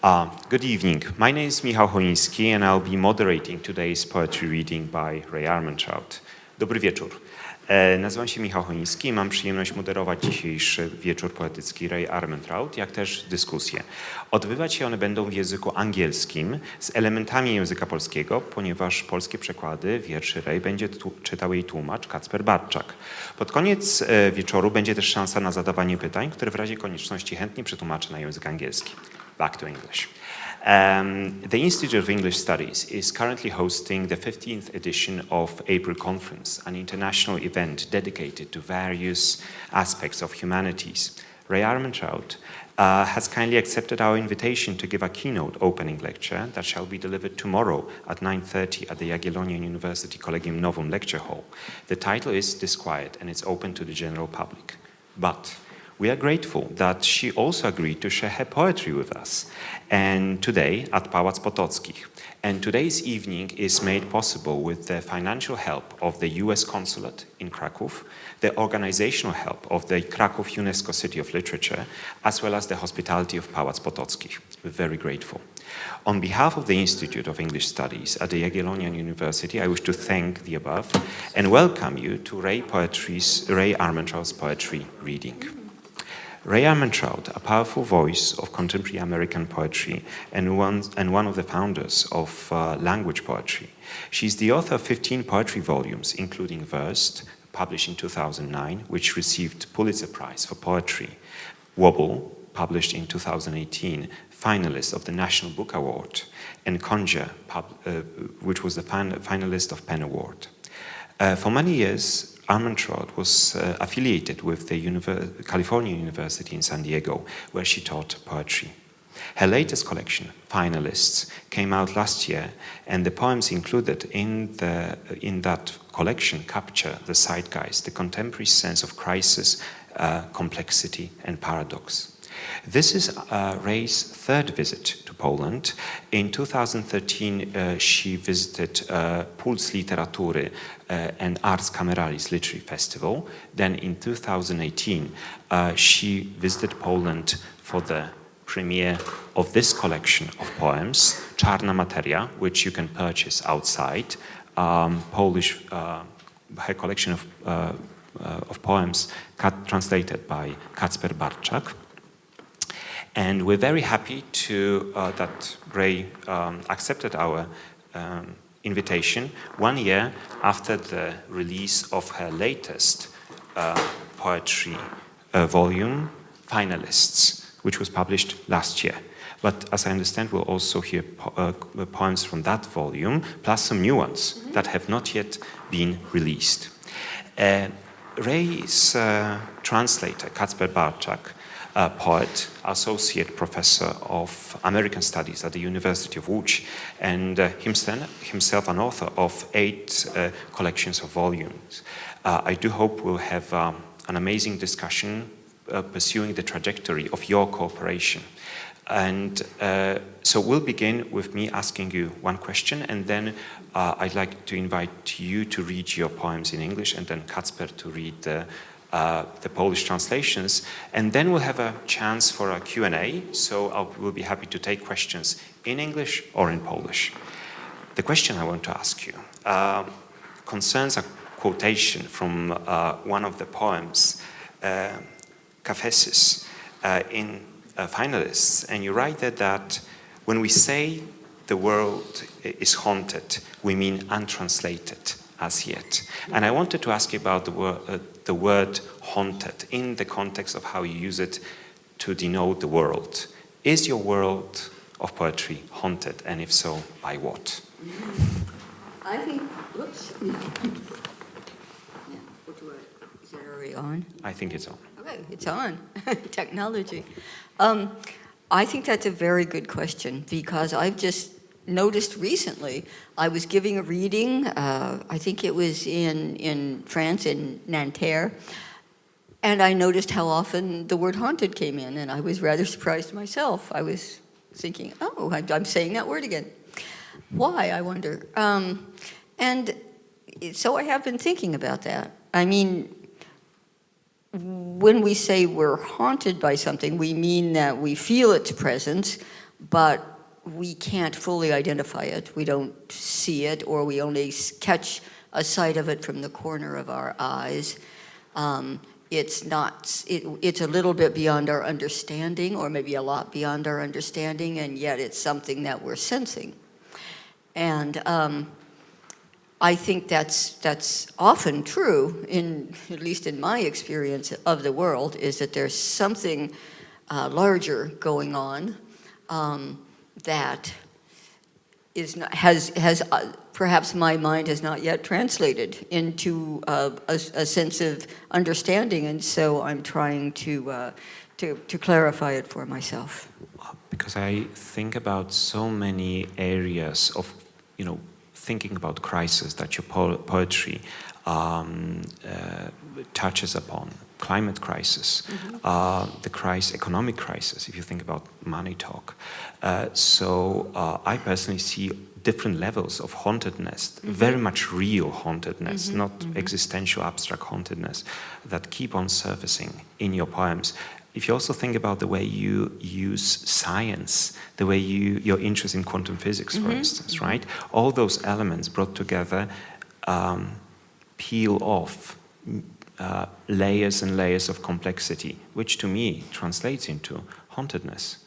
Good evening. My name is Michał Choiński and I'll be moderating today's poetry reading by Rae Armantrout. Dobry wieczór. Nazywam się Michał Choiński i mam przyjemność moderować dzisiejszy wieczór poetycki Rae Armantrout, jak też dyskusje. Odbywać się one będą w języku angielskim z elementami języka polskiego, ponieważ polskie przekłady wierszy Rae będzie czytał jej tłumacz Kacper Bartczak. Pod koniec wieczoru będzie też szansa na zadawanie pytań, które w razie konieczności chętnie przetłumaczę na język angielski. Back to English. The Institute of English Studies is currently hosting the 15th edition of April Conference, an international event dedicated to various aspects of humanities. Rae Armantrout has kindly accepted our invitation to give a keynote opening lecture that shall be delivered tomorrow at 9:30 at the Jagiellonian University Collegium Novum Lecture Hall. The title is Disquiet and it's open to the general public. But we are grateful that she also agreed to share her poetry with us, and today at Pałac Potockich. And today's evening is made possible with the financial help of the US Consulate in Kraków, the organizational help of the Kraków UNESCO City of Literature, as well as the hospitality of Pałac Potockich. We're very grateful. On behalf of the Institute of English Studies at the Jagiellonian University, I wish to thank the above and welcome you to Rae Armantrout's poetry reading. Rae Armantrout, a powerful voice of contemporary American poetry and one of the founders of language poetry. She's the author of 15 poetry volumes, including Verse, published in 2009, which received Pulitzer-prize for poetry. Wobble, published in 2018, finalist of the National Book Award, and Conjure, which was the finalist of PEN Award. For many years, Armantrout was affiliated with the California University in San Diego, where she taught poetry. Her latest collection, Finalists, came out last year, and the poems included in that collection capture the zeitgeist, the contemporary sense of crisis, complexity, and paradox. This is Rae's third visit to Poland. In 2013, she visited Puls Literatury and Arts Cameralis Literary Festival. Then in 2018, she visited Poland for the premiere of this collection of poems, Czarna Materia, which you can purchase outside. Her collection of poems translated by Kacper Bartczak. And we're very happy that Rae accepted our invitation 1 year after the release of her latest poetry volume, Finalists, which was published last year. But as I understand, we'll also hear poems from that volume, plus some new ones that have not yet been released. Rae's translator, Kacper Bartczak, a poet, associate professor of American Studies at the University of Łódź, and himself an author of 8 collections of volumes. I do hope we'll have an amazing discussion pursuing the trajectory of your cooperation. And so we'll begin with me asking you one question, and then I'd like to invite you to read your poems in English, and then Kacper to read the Polish translations, and then we'll have a chance for a Q&A, so we'll be happy to take questions in English or in Polish. The question I want to ask you concerns a quotation from one of the poems, Kafesis, in Finalists, and you write that when we say the world is haunted, we mean untranslated as yet. And I wanted to ask you about the word haunted in the context of how you use it to denote the world. Is your world of poetry haunted, and if so, by what? I think, whoops. Yeah, is it already on? I think it's on. Okay, it's on. Technology. I think that's a very good question, because I've just noticed recently, I was giving a reading, I think it was in France, in Nanterre, and I noticed how often the word haunted came in, and I was rather surprised myself. I was thinking, oh, I'm saying that word again. Why, I wonder? And so I have been thinking about that. I mean, when we say we're haunted by something, we mean that we feel its presence, but we can't fully identify it. We don't see it, or we only catch a sight of it from the corner of our eyes. It's a little bit beyond our understanding, or maybe a lot beyond our understanding, and yet it's something that we're sensing. And I think that's often true, at least in my experience of the world, is that there's something larger going on that is not, has perhaps my mind has not yet translated into a sense of understanding, and so I'm trying to clarify it for myself. Because I think about so many areas of, thinking about crisis that your poetry touches upon. Climate crisis, the economic crisis, if you think about money talk. So I personally see different levels of hauntedness, very much real hauntedness, not existential abstract hauntedness, that keep on surfacing in your poems. If you also think about the way you use science, the way your interest in quantum physics, for instance, right? All those elements brought together peel off layers and layers of complexity, which to me translates into hauntedness.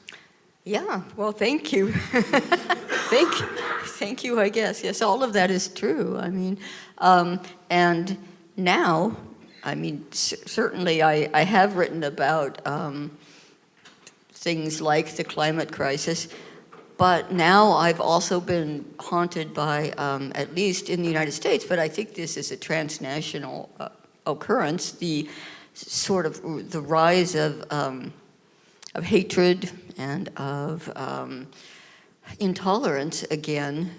Yeah, well, thank you. Thank you, I guess. Yes, all of that is true. I mean, and now, certainly I have written about things like the climate crisis, but now I've also been haunted by, at least in the United States, but I think this is a transnational occurrence, the sort of the rise of hatred and of intolerance again,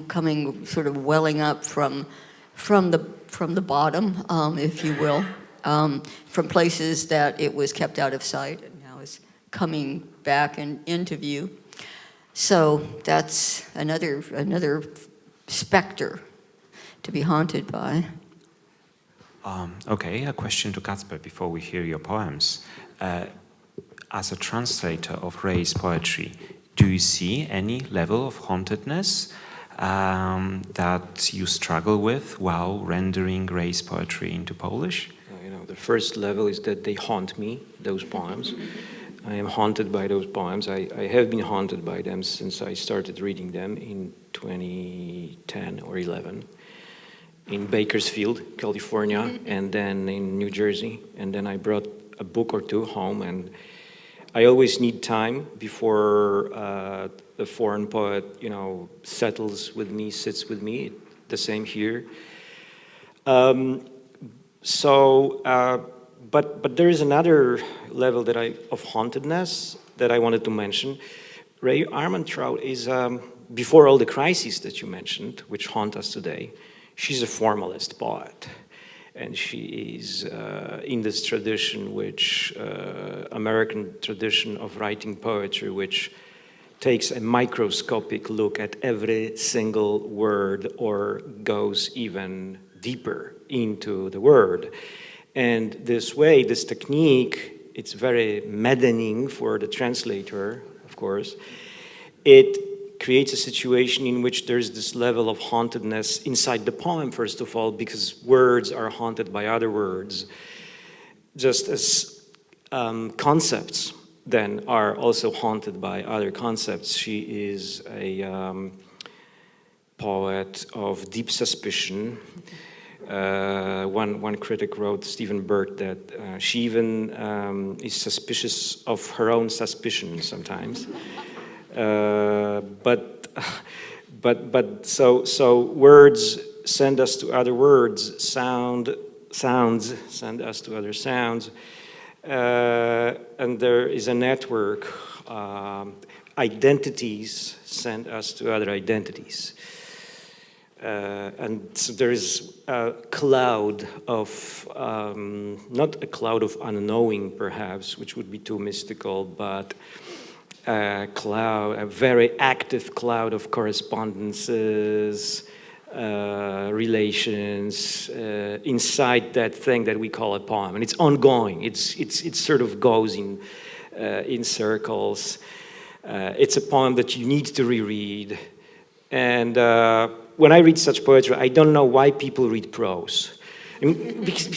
coming sort of welling up from the bottom, if you will, from places that it was kept out of sight and now is coming back and into view. So that's another specter to be haunted by. Okay, a question to Kacper before we hear your poems. As a translator of Rae's poetry, do you see any level of hauntedness that you struggle with while rendering Rae's poetry into Polish? The first level is that they haunt me, those poems. I am haunted by those poems. I have been haunted by them since I started reading them in 2010 or 11 in Bakersfield, California, and then in New Jersey. And then I brought a book or two home, and I always need time before the foreign poet, settles with me, sits with me. The same here. But there is another level of hauntedness that I wanted to mention. Rae Armantrout is, before all the crises that you mentioned, which haunt us today, she's a formalist poet. And she is in this tradition, American tradition of writing poetry, which takes a microscopic look at every single word or goes even deeper into the word. And this way, this technique, it's very maddening for the translator, of course. It creates a situation in which there's this level of hauntedness inside the poem, first of all, because words are haunted by other words, just as concepts then are also haunted by other concepts. She is a poet of deep suspicion. One critic wrote, Stephen Burt, that she even is suspicious of her own suspicion sometimes. But so words send us to other words, sounds send us to other sounds, and there is a network. Identities send us to other identities. And so there is a cloud of, not a cloud of unknowing perhaps, which would be too mystical, but a very active cloud of correspondences, relations inside that thing that we call a poem. And it's ongoing, it sort of goes in circles. It's a poem that you need to reread. And when I read such poetry, I don't know why people read prose. I mean, because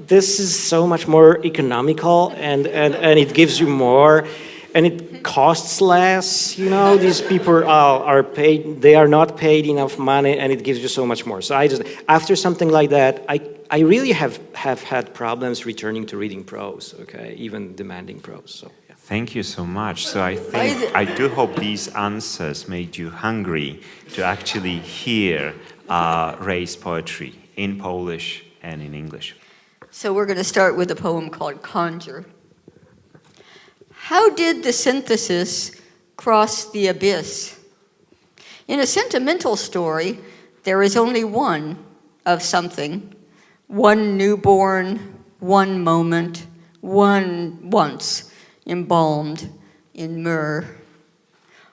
this is so much more economical, and it gives you more, and it costs less. You know, these people are paid; they are not paid enough money, and it gives you so much more. So I just, after something like that, I really have had problems returning to reading prose. Okay, even demanding prose. So. Yeah. Thank you so much. So I do hope these answers made you hungry to actually hear Rae's poetry in Polish and in English. So we're going to start with a poem called Conjure. How did the synthesis cross the abyss? In a sentimental story, there is only one of something, one newborn, one moment, one once, embalmed in myrrh.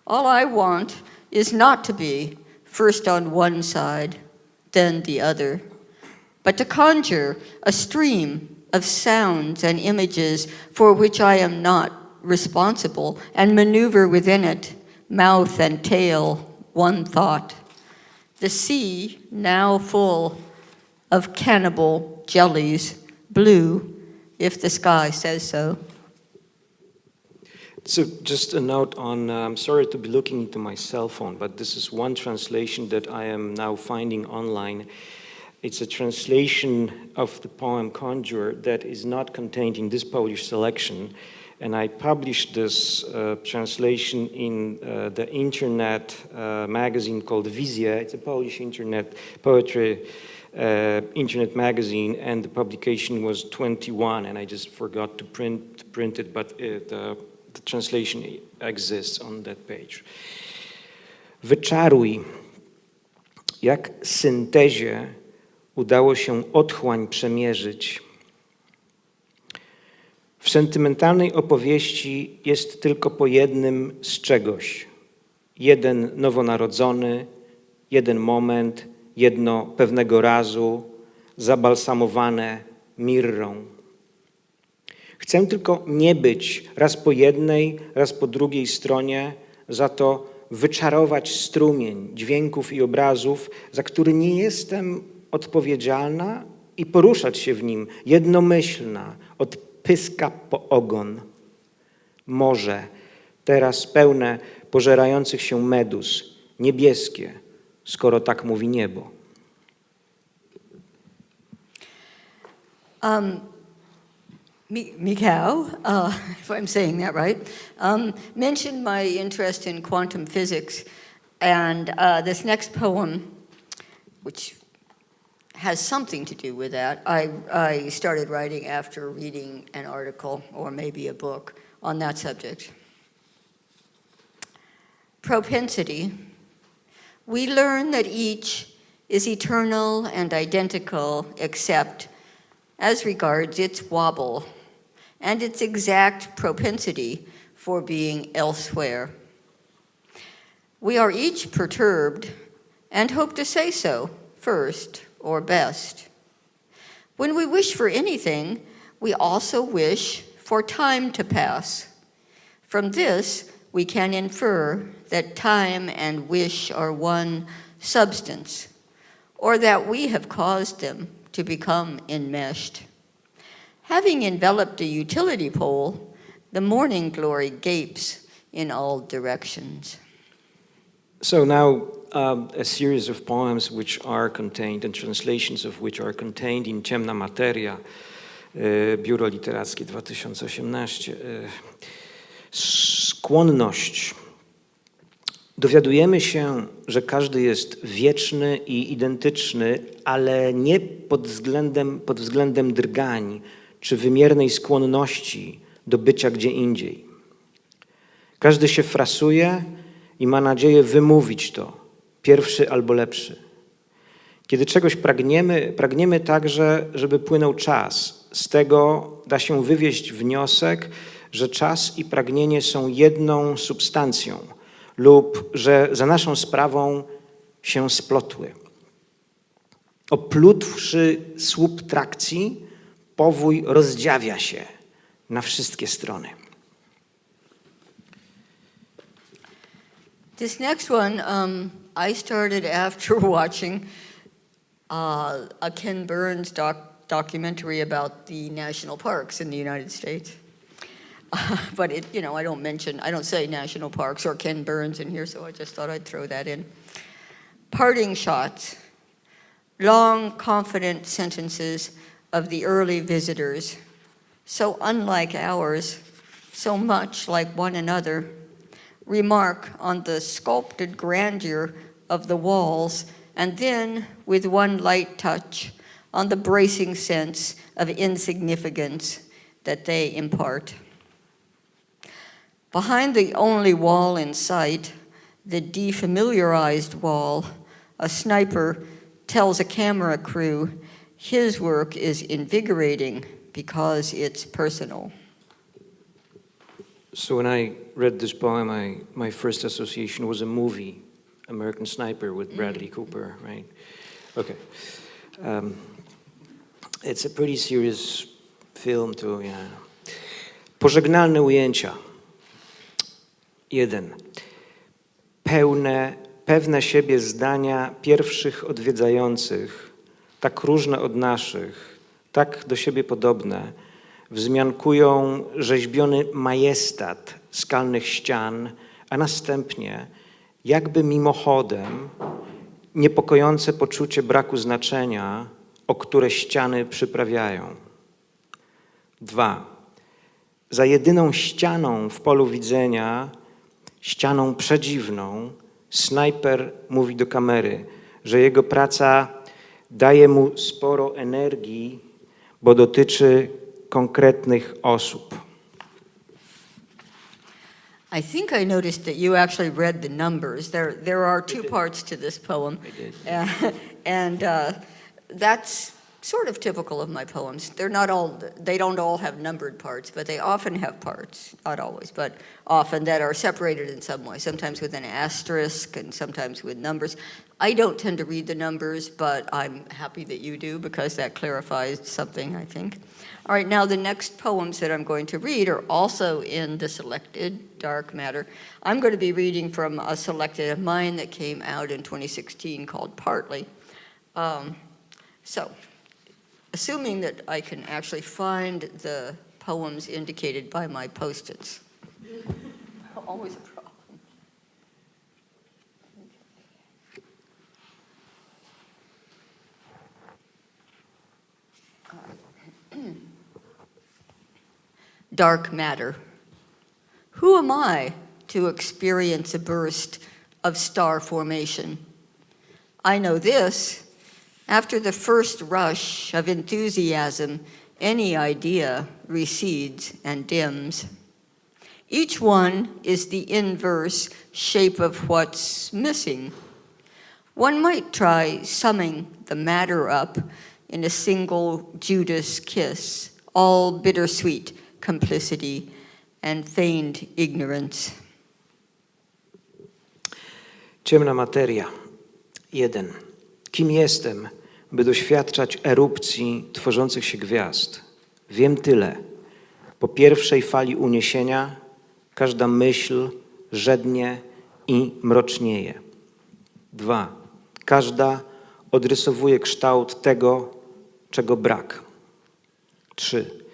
All I want is not to be first on one side, then the other, but to conjure a stream of sounds and images for which I am not responsible and maneuver within it, mouth and tail, one thought. The sea now full of cannibal jellies, blue, if the sky says so. So just a note on, I'm sorry to be looking into my cell phone, but this is one translation that I am now finding online. It's a translation of the poem Conjure that is not contained in this Polish selection. And I published this translation in the internet magazine called Wizja. It's a Polish internet poetry internet magazine, and the publication was 21, and I just forgot to print it, but the translation exists on that page. Wyczaruj, jak syntezie udało się otchłań przemierzyć. W sentymentalnej opowieści jest tylko po jednym z czegoś. Jeden nowonarodzony, jeden moment, jedno pewnego razu, zabalsamowane mirrą. Chcę tylko nie być raz po jednej, raz po drugiej stronie, za to wyczarować strumień dźwięków i obrazów, za który nie jestem odpowiedzialna i poruszać się w nim jednomyślna, od pyska po ogon. Morze, teraz pełne pożerających się meduz, niebieskie, skoro tak mówi niebo. Michał, if I'm saying that right, mentioned my interest in quantum physics, and this next poem, which has something to do with that, I started writing after reading an article or maybe a book on that subject. Propensity. We learn that each is eternal and identical except as regards its wobble and its exact propensity for being elsewhere. We are each perturbed and hope to say so first or best. When we wish for anything, we also wish for time to pass. From this, we can infer that time and wish are one substance, or that we have caused them to become enmeshed. Having enveloped a utility pole, the morning glory gapes in all directions. So now a series of poems which are contained, and translations of which are contained in Ciemna Materia, Biuro Literackie 2018. Skłonność. Dowiadujemy się, że każdy jest wieczny i identyczny, ale nie pod względem drgań czy wymiernej skłonności do bycia gdzie indziej. Każdy się frasuje i ma nadzieję wymówić to, pierwszy albo lepszy. Kiedy czegoś pragniemy także, żeby płynął czas. Z tego da się wywieźć wniosek, że czas i pragnienie są jedną substancją lub że za naszą sprawą się splotły. Oplutwszy słup trakcji, powój rozdziawia się na wszystkie strony. This next one, I started after watching a Ken Burns documentary about the national parks in the United States. But it, you know, I don't say national parks or Ken Burns in here, so I just thought I'd throw that in. Parting shots, long, confident sentences of the early visitors, so unlike ours, so much like one another, remark on the sculpted grandeur of the walls, and then, with one light touch, on the bracing sense of insignificance that they impart. Behind the only wall in sight, the defamiliarized wall, a sniper tells a camera crew his work is invigorating because it's personal. So when I read this poem, my first association was a movie, American Sniper with Bradley Cooper, right? Okay. It's a pretty serious film too, yeah. Pożegnalne ujęcia. 1. Pewne siebie zdania pierwszych odwiedzających, tak różne od naszych, tak do siebie podobne, wzmiankują rzeźbiony majestat skalnych ścian, a następnie, jakby mimochodem, niepokojące poczucie braku znaczenia, o które ściany przyprawiają. 2. Za jedyną ścianą w polu widzenia, ścianą przedziwną, snajper mówi do kamery, że jego praca daje mu sporo energii, bo dotyczy konkretnych osób. I think I noticed that you actually read the numbers. There are two parts to this poem. I did. And that's sort of typical of my poems. They don't all have numbered parts, but they often have parts, not always, but often that are separated in some way, sometimes with an asterisk and sometimes with numbers. I don't tend to read the numbers, but I'm happy that you do because that clarifies something, I think. All right, now the next poems that I'm going to read are also in the selected Dark Matter. I'm going to be reading from a selected of mine that came out in 2016 called Partly. So, assuming that I can actually find the poems indicated by my Post-its. Always a problem. Dark matter. Who am I to experience a burst of star formation? I know this. After the first rush of enthusiasm, any idea recedes and dims. Each one is the inverse shape of what's missing. One might try summing the matter up in a single Judas kiss, all bittersweet complicity and feigned ignorance. Ciemna materia. 1. Kim jestem, by doświadczać erupcji tworzących się gwiazd? Wiem tyle. Po pierwszej fali uniesienia każda myśl żednie i mrocznieje. 2. Każda odrysowuje kształt tego, czego brak. 3.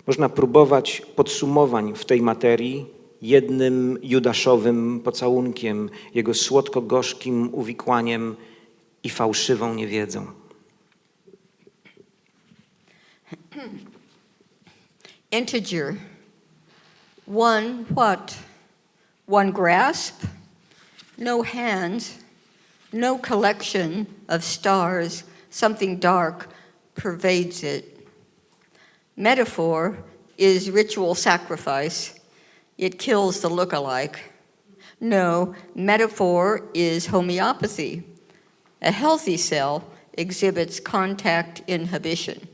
Można próbować podsumowań w tej materii jednym judaszowym pocałunkiem, jego słodko-gorzkim uwikłaniem i fałszywą niewiedzą. Integer. One what? One grasp? No hands, no collection of stars, something dark pervades it. Metaphor is ritual sacrifice. It kills the look-alike. No, metaphor is homeopathy. A healthy cell exhibits contact inhibition.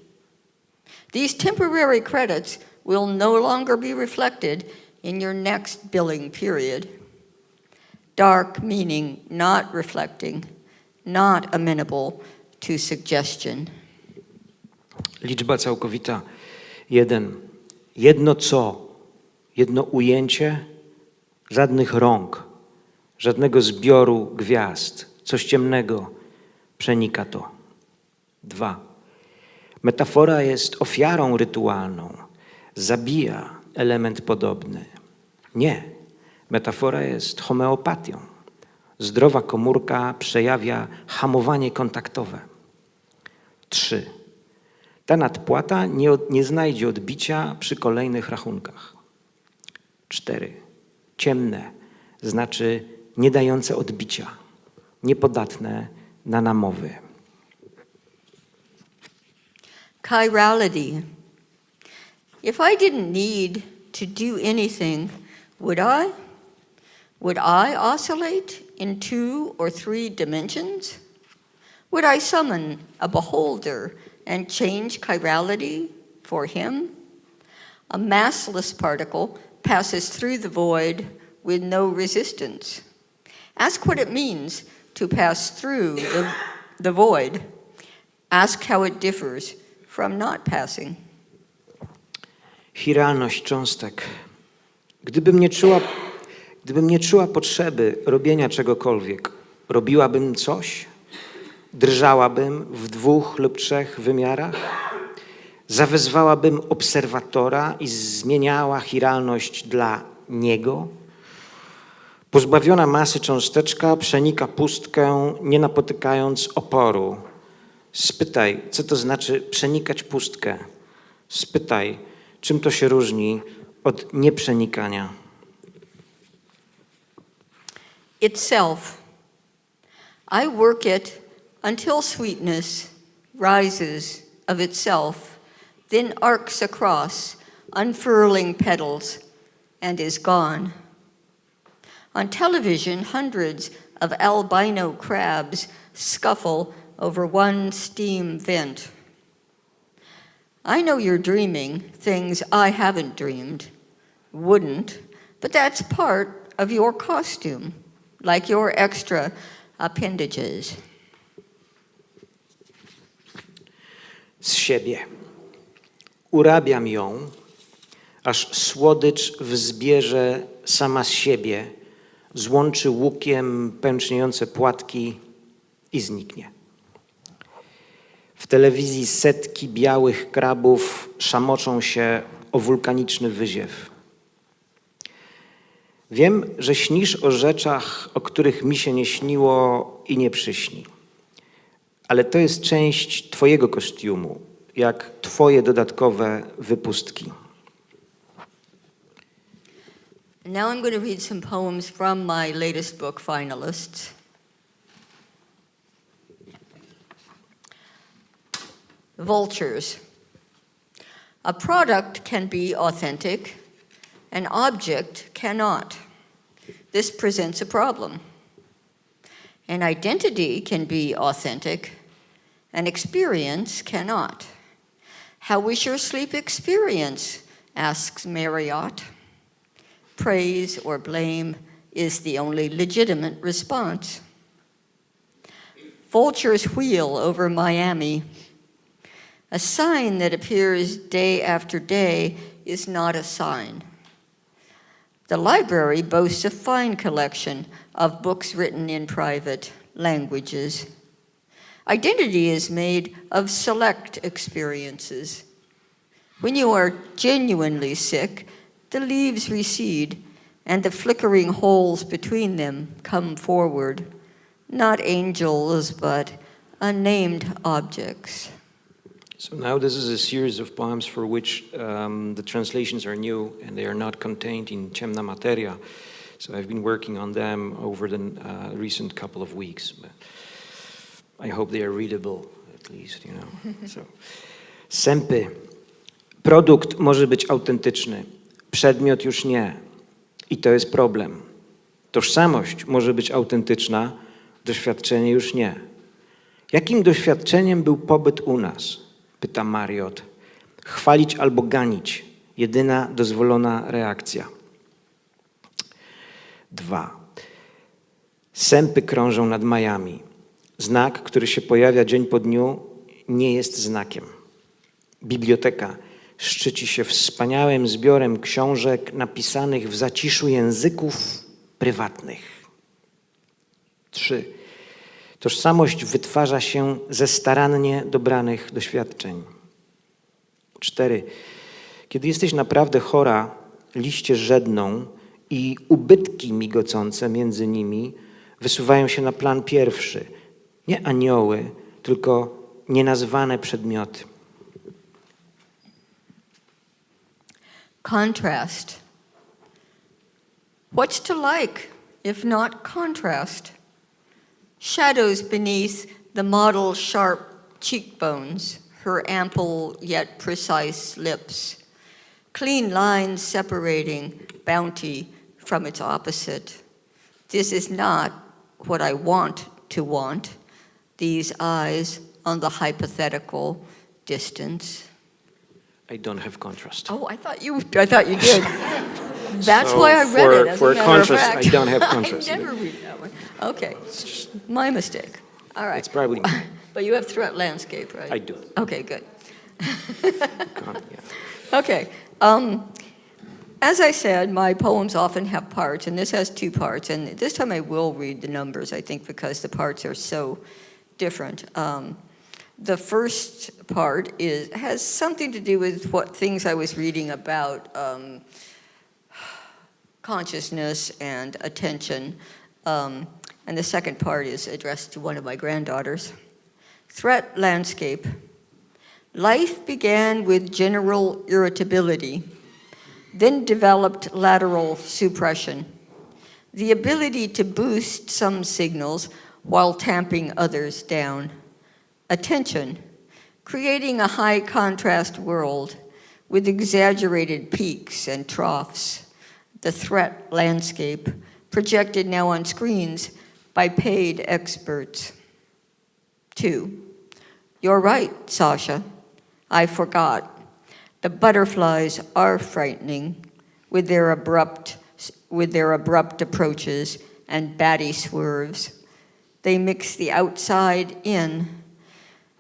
These temporary credits will no longer be reflected in your next billing period. Dark meaning not reflecting, not amenable to suggestion. Liczba całkowita. 1. Jedno co, jedno ujęcie, żadnych rąk, żadnego zbioru gwiazd, coś ciemnego przenika to. 2. Metafora jest ofiarą rytualną, zabija element podobny. Nie, metafora jest homeopatią. Zdrowa komórka przejawia hamowanie kontaktowe. 3. Ta nadpłata nie znajdzie odbicia przy kolejnych rachunkach. 4. Ciemne znaczy nie dające odbicia, niepodatne na namowy. Chirality. If I didn't need to do anything, would I? Would I oscillate in 2 or 3 dimensions? Would I summon a beholder and change chirality for him? A massless particle passes through the void with no resistance. Ask what it means to pass through the void. Ask how it differs from not passing. Chiralność cząstek. Gdybym nie czuła potrzeby robienia czegokolwiek, robiłabym coś? Drżałabym w 2 lub 3 wymiarach? Zawezwałabym obserwatora i zmieniała chiralność dla niego? Pozbawiona masy cząsteczka przenika pustkę, nie napotykając oporu. Spytaj, co to znaczy przenikać pustkę. Spytaj, czym to się różni od nieprzenikania. Itself. I work it until sweetness rises of itself, then arcs across, unfurling petals, and is gone. On television, hundreds of albino crabs scuffle over one steam vent. I know you're dreaming things I haven't dreamed, wouldn't, but that's part of your costume, like your extra appendages. Z siebie. Urabiam ją, aż słodycz wzbierze sama z siebie, złączy łukiem pęczniejące płatki i zniknie. W telewizji setki białych krabów szamoczą się o wulkaniczny wyziew. Wiem, że śnisz o rzeczach, o których mi się nie śniło i nie przyśni. Ale to jest część twojego kostiumu, jak twoje dodatkowe wypustki. Now I'm going to read some poems from my latest book, Finalists. Vultures. A product can be authentic, an object cannot. This presents a problem. An identity can be authentic, an experience cannot. How was your sleep experience? Asks Marriott. Praise or blame is the only legitimate response. Vultures wheel over Miami. A sign that appears day after day is not a sign. The library boasts a fine collection of books written in private languages. Identity is made of select experiences. When you are genuinely sick, the leaves recede and the flickering holes between them come forward, not angels, but unnamed objects. So now this is a series of poems for which the translations are new and they are not contained in Ciemna Materia. So I've been working on them over the recent couple of weeks. But I hope they are readable, at least, you know. So, sępy. Produkt może być autentyczny, przedmiot już nie. I to jest problem. Tożsamość może być autentyczna, doświadczenie już nie. Jakim doświadczeniem był pobyt u nas? Pyta Marriott. Chwalić albo ganić. Jedyna dozwolona reakcja. 2. Sępy krążą nad Miami. Znak, który się pojawia dzień po dniu, nie jest znakiem. Biblioteka szczyci się wspaniałym zbiorem książek napisanych w zaciszu języków prywatnych. 3. Tożsamość wytwarza się ze starannie dobranych doświadczeń. 4. Kiedy jesteś naprawdę chora, liście żedną i ubytki migocące między nimi wysuwają się na plan pierwszy. Nie anioły, tylko nienazwane przedmioty. Contrast. What's to like if not contrast? Shadows beneath the model's sharp cheekbones, her ample yet precise lips. Clean lines separating bounty from its opposite. This is not what I want to want. These eyes on the hypothetical distance. I don't have contrast. Oh, I thought you did. That's So why I read it, as for a matter contrast, of fact. I don't have contrast. I never read that one. Okay, my mistake. All right. It's probably me. But you have threat landscape, right? I do. Okay, good. Yeah. Okay. As I said, my poems often have parts, and this has 2 parts. And this time I will read the numbers, I think, because the parts are so different. The first part has something to do with what things I was reading about consciousness and attention. And the second part is addressed to one of my granddaughters. Threat landscape. Life began with general irritability, then developed lateral suppression, the ability to boost some signals while tamping others down. Attention, creating a high contrast world with exaggerated peaks and troughs. The threat landscape, projected now on screens by paid experts. 2. You're right, Sasha. I forgot. The butterflies are frightening with their abrupt approaches and batty swerves. They mix the outside in.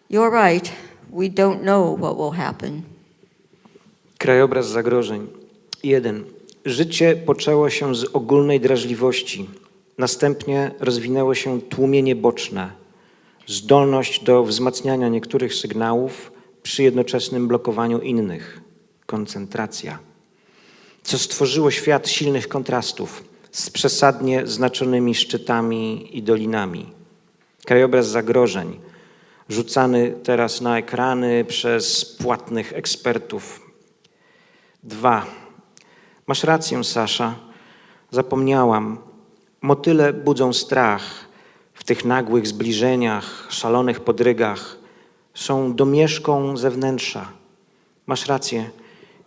You're right. We don't know what will happen. Krajobraz zagrożeń. 1. Życie poczęło się z ogólnej drażliwości. Następnie rozwinęło się tłumienie boczne. Zdolność do wzmacniania niektórych sygnałów przy jednoczesnym blokowaniu innych. Koncentracja. Co stworzyło świat silnych kontrastów z przesadnie znaczonymi szczytami i dolinami. Krajobraz zagrożeń, rzucany teraz na ekrany przez płatnych ekspertów. 2. Masz rację, Sasza. Zapomniałam. Motyle budzą strach. W tych nagłych zbliżeniach, szalonych podrygach są domieszką zewnętrza. Masz rację.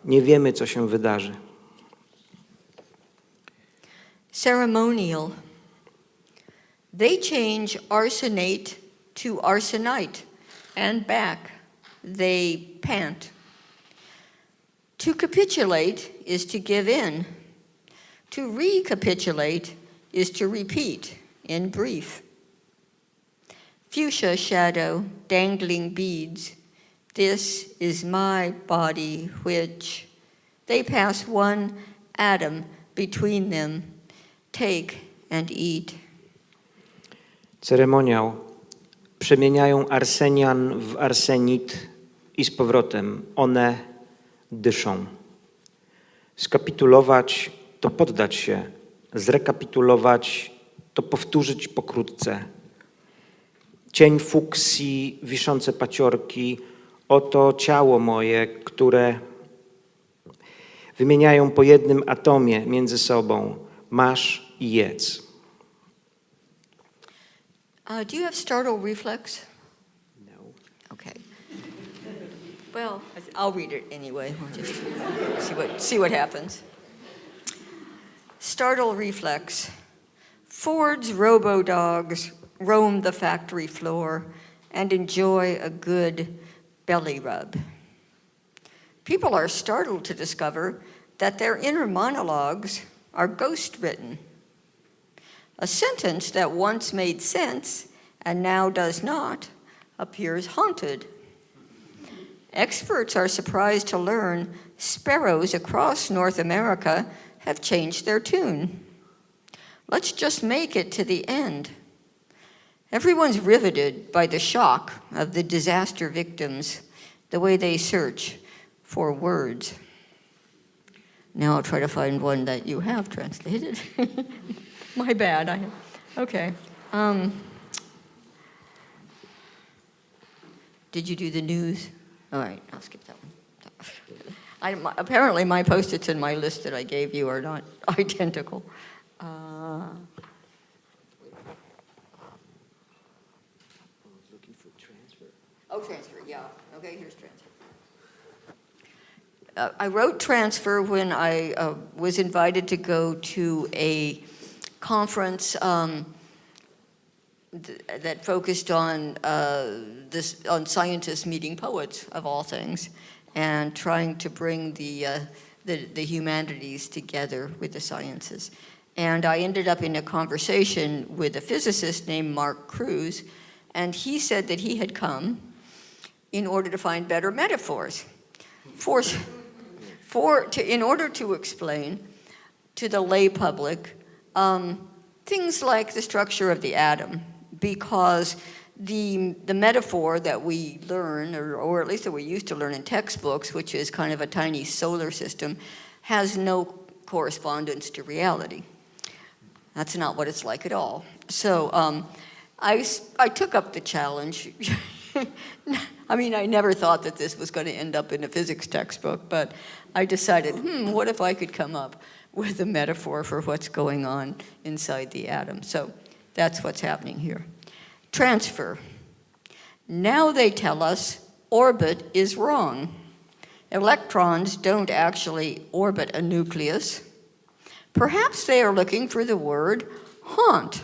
Nie wiemy, co się wydarzy. Ceremonial. They change arsenate to arsenite and back. They pant. To capitulate is to give in. To recapitulate is to repeat in brief. Fuchsia shadow, dangling beads. This is my body which they pass one atom between them. Take and eat. Ceremoniał. Przemieniają arsenian w arsenit i z powrotem. One dyszą. Skapitulować to poddać się. Zrekapitulować to powtórzyć pokrótce. Cień fuksji, wiszące paciorki. Oto ciało moje, które wymieniają po jednym atomie między sobą. Masz i jedz. Do you have startle reflex? No. Okay. Well, I'll read it anyway. We'll just see what happens. Startle reflex. Ford's robo-dogs roam the factory floor and enjoy a good belly rub. People are startled to discover that their inner monologues are ghost-written. A sentence that once made sense and now does not appears haunted. Experts are surprised to learn sparrows across North America have changed their tune. Let's just make it to the end. Everyone's riveted by the shock of the disaster victims, the way they search for words. Now I'll try to find one that you have translated. My bad. Okay. Did you do the news? All right, I'll skip that one. Apparently my Post-its in my list that I gave you are not identical. Looking for transfer. Oh, transfer, yeah. Okay, here's transfer. I wrote transfer when I was invited to go to a conference that focused on on scientists meeting poets, of all things, and trying to bring the humanities together with the sciences. And I ended up in a conversation with a physicist named Mark Cruz, and he said that he had come in order to find better metaphors in order to explain to the lay public things like the structure of the atom, because the metaphor that we learn, or at least that we used to learn in textbooks, which is kind of a tiny solar system, has no correspondence to reality. That's not what it's like at all. So I took up the challenge. I mean, I never thought that this was going to end up in a physics textbook, but I decided, what if I could come up with a metaphor for what's going on inside the atom? So that's what's happening here. Transfer. Now they tell us orbit is wrong. Electrons don't actually orbit a nucleus. Perhaps they are looking for the word haunt.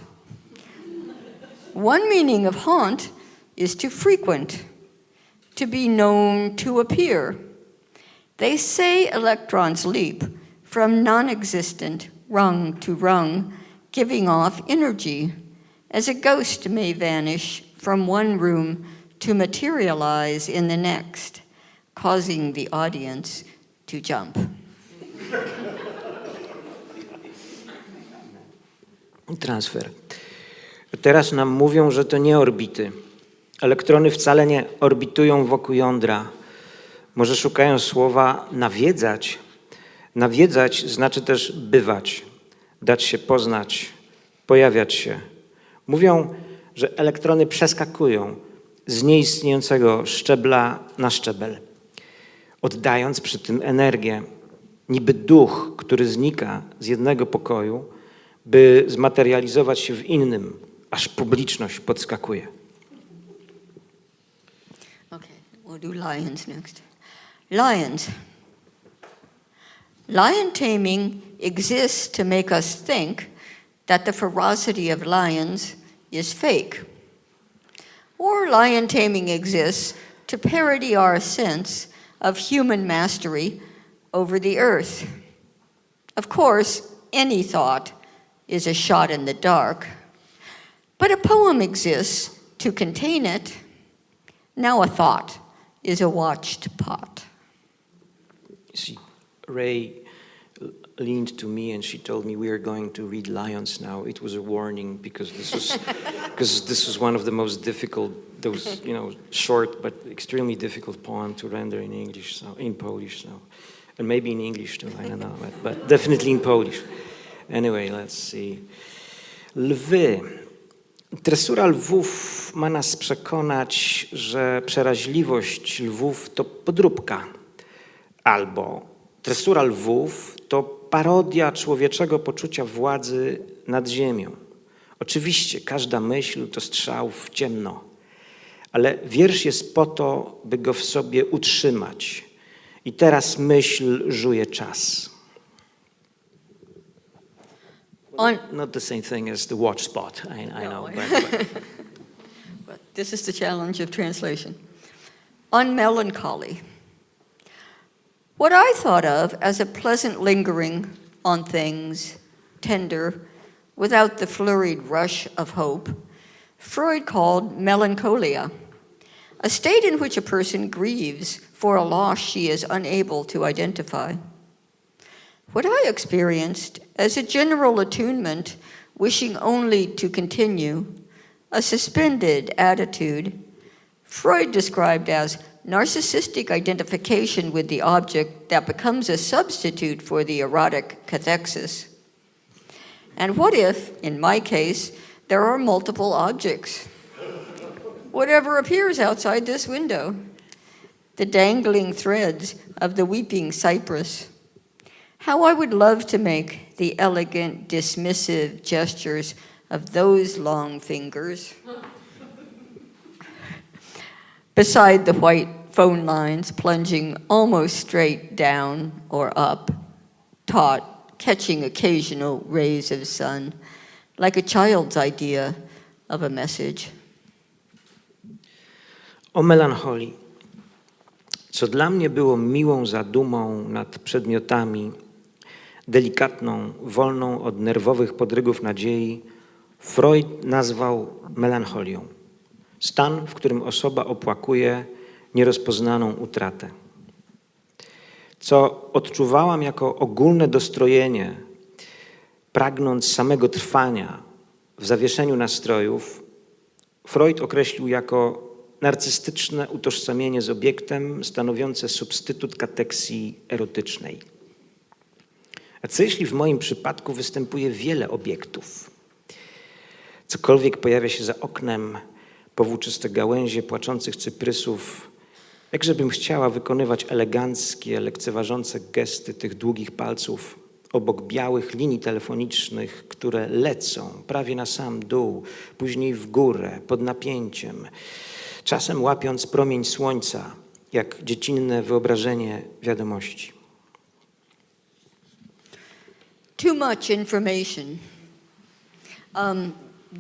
One meaning of haunt is to frequent, to be known, to appear. They say electrons leap from non-existent rung to rung, giving off energy, as a ghost may vanish from one room to materialize in the next, causing the audience to jump. Transfer. Teraz nam mówią, że to nie orbity. Elektrony wcale nie orbitują wokół jądra. Może szukają słowa nawiedzać. Nawiedzać znaczy też bywać, dać się poznać, pojawiać się. Mówią, że elektrony przeskakują z nieistniejącego szczebla na szczebel, oddając przy tym energię, niby duch, który znika z jednego pokoju, by zmaterializować się w innym, aż publiczność podskakuje. Okay, we'll do lions next. Lions. Lion taming exists to make us think that the ferocity of lions is fake. Or lion taming exists to parody our sense of human mastery over the earth. Of course, any thought is a shot in the dark, but a poem exists to contain it. Now a thought is a watched pot. See, Rae leaned to me and she told me we are going to read lions now. It was a warning because this was one of the most difficult, those short but extremely difficult poem to render in English, so in Polish, so, and maybe in English too. I don't know, but definitely in Polish. Anyway, let's see. Lwy. Tresura lwów ma nas przekonać, że przeraźliwość lwów to podróbka. Albo tresura lwów to parodia człowieczego poczucia władzy nad ziemią. Oczywiście każda myśl to strzał w ciemno, ale wiersz jest po to, by go w sobie utrzymać. I teraz myśl żuje czas. Not the same thing as the watch spot, I know. But this is the challenge of translation. On melancholy. What I thought of as a pleasant lingering on things, tender, without the flurried rush of hope, Freud called melancholia, a state in which a person grieves for a loss she is unable to identify. What I experienced as a general attunement, wishing only to continue, a suspended attitude Freud described as narcissistic identification with the object that becomes a substitute for the erotic cathexis. And what if, in my case, there are multiple objects? Whatever appears outside this window, the dangling threads of the weeping cypress. How I would love to make the elegant, dismissive gestures of those long fingers beside the white phone lines plunging almost straight down or up, taut, catching occasional rays of sun, like a child's idea of a message. O melancholii, co dla mnie było miłą zadumą nad przedmiotami, delikatną, wolną od nerwowych podrygów nadziei, Freud nazwał melancholią. Stan, w którym osoba opłakuje nierozpoznaną utratę. Co odczuwałam jako ogólne dostrojenie, pragnąc samego trwania w zawieszeniu nastrojów, Freud określił jako narcystyczne utożsamienie z obiektem stanowiące substytut kateksji erotycznej. A co jeśli w moim przypadku występuje wiele obiektów? Cokolwiek pojawia się za oknem, powłóczyste gałęzie płaczących cyprysów, jakżebym chciała wykonywać eleganckie, lekceważące gesty tych długich palców obok białych linii telefonicznych, które lecą prawie na sam dół, później w górę, pod napięciem, czasem łapiąc promień słońca, jak dziecinne wyobrażenie wiadomości. Too much information.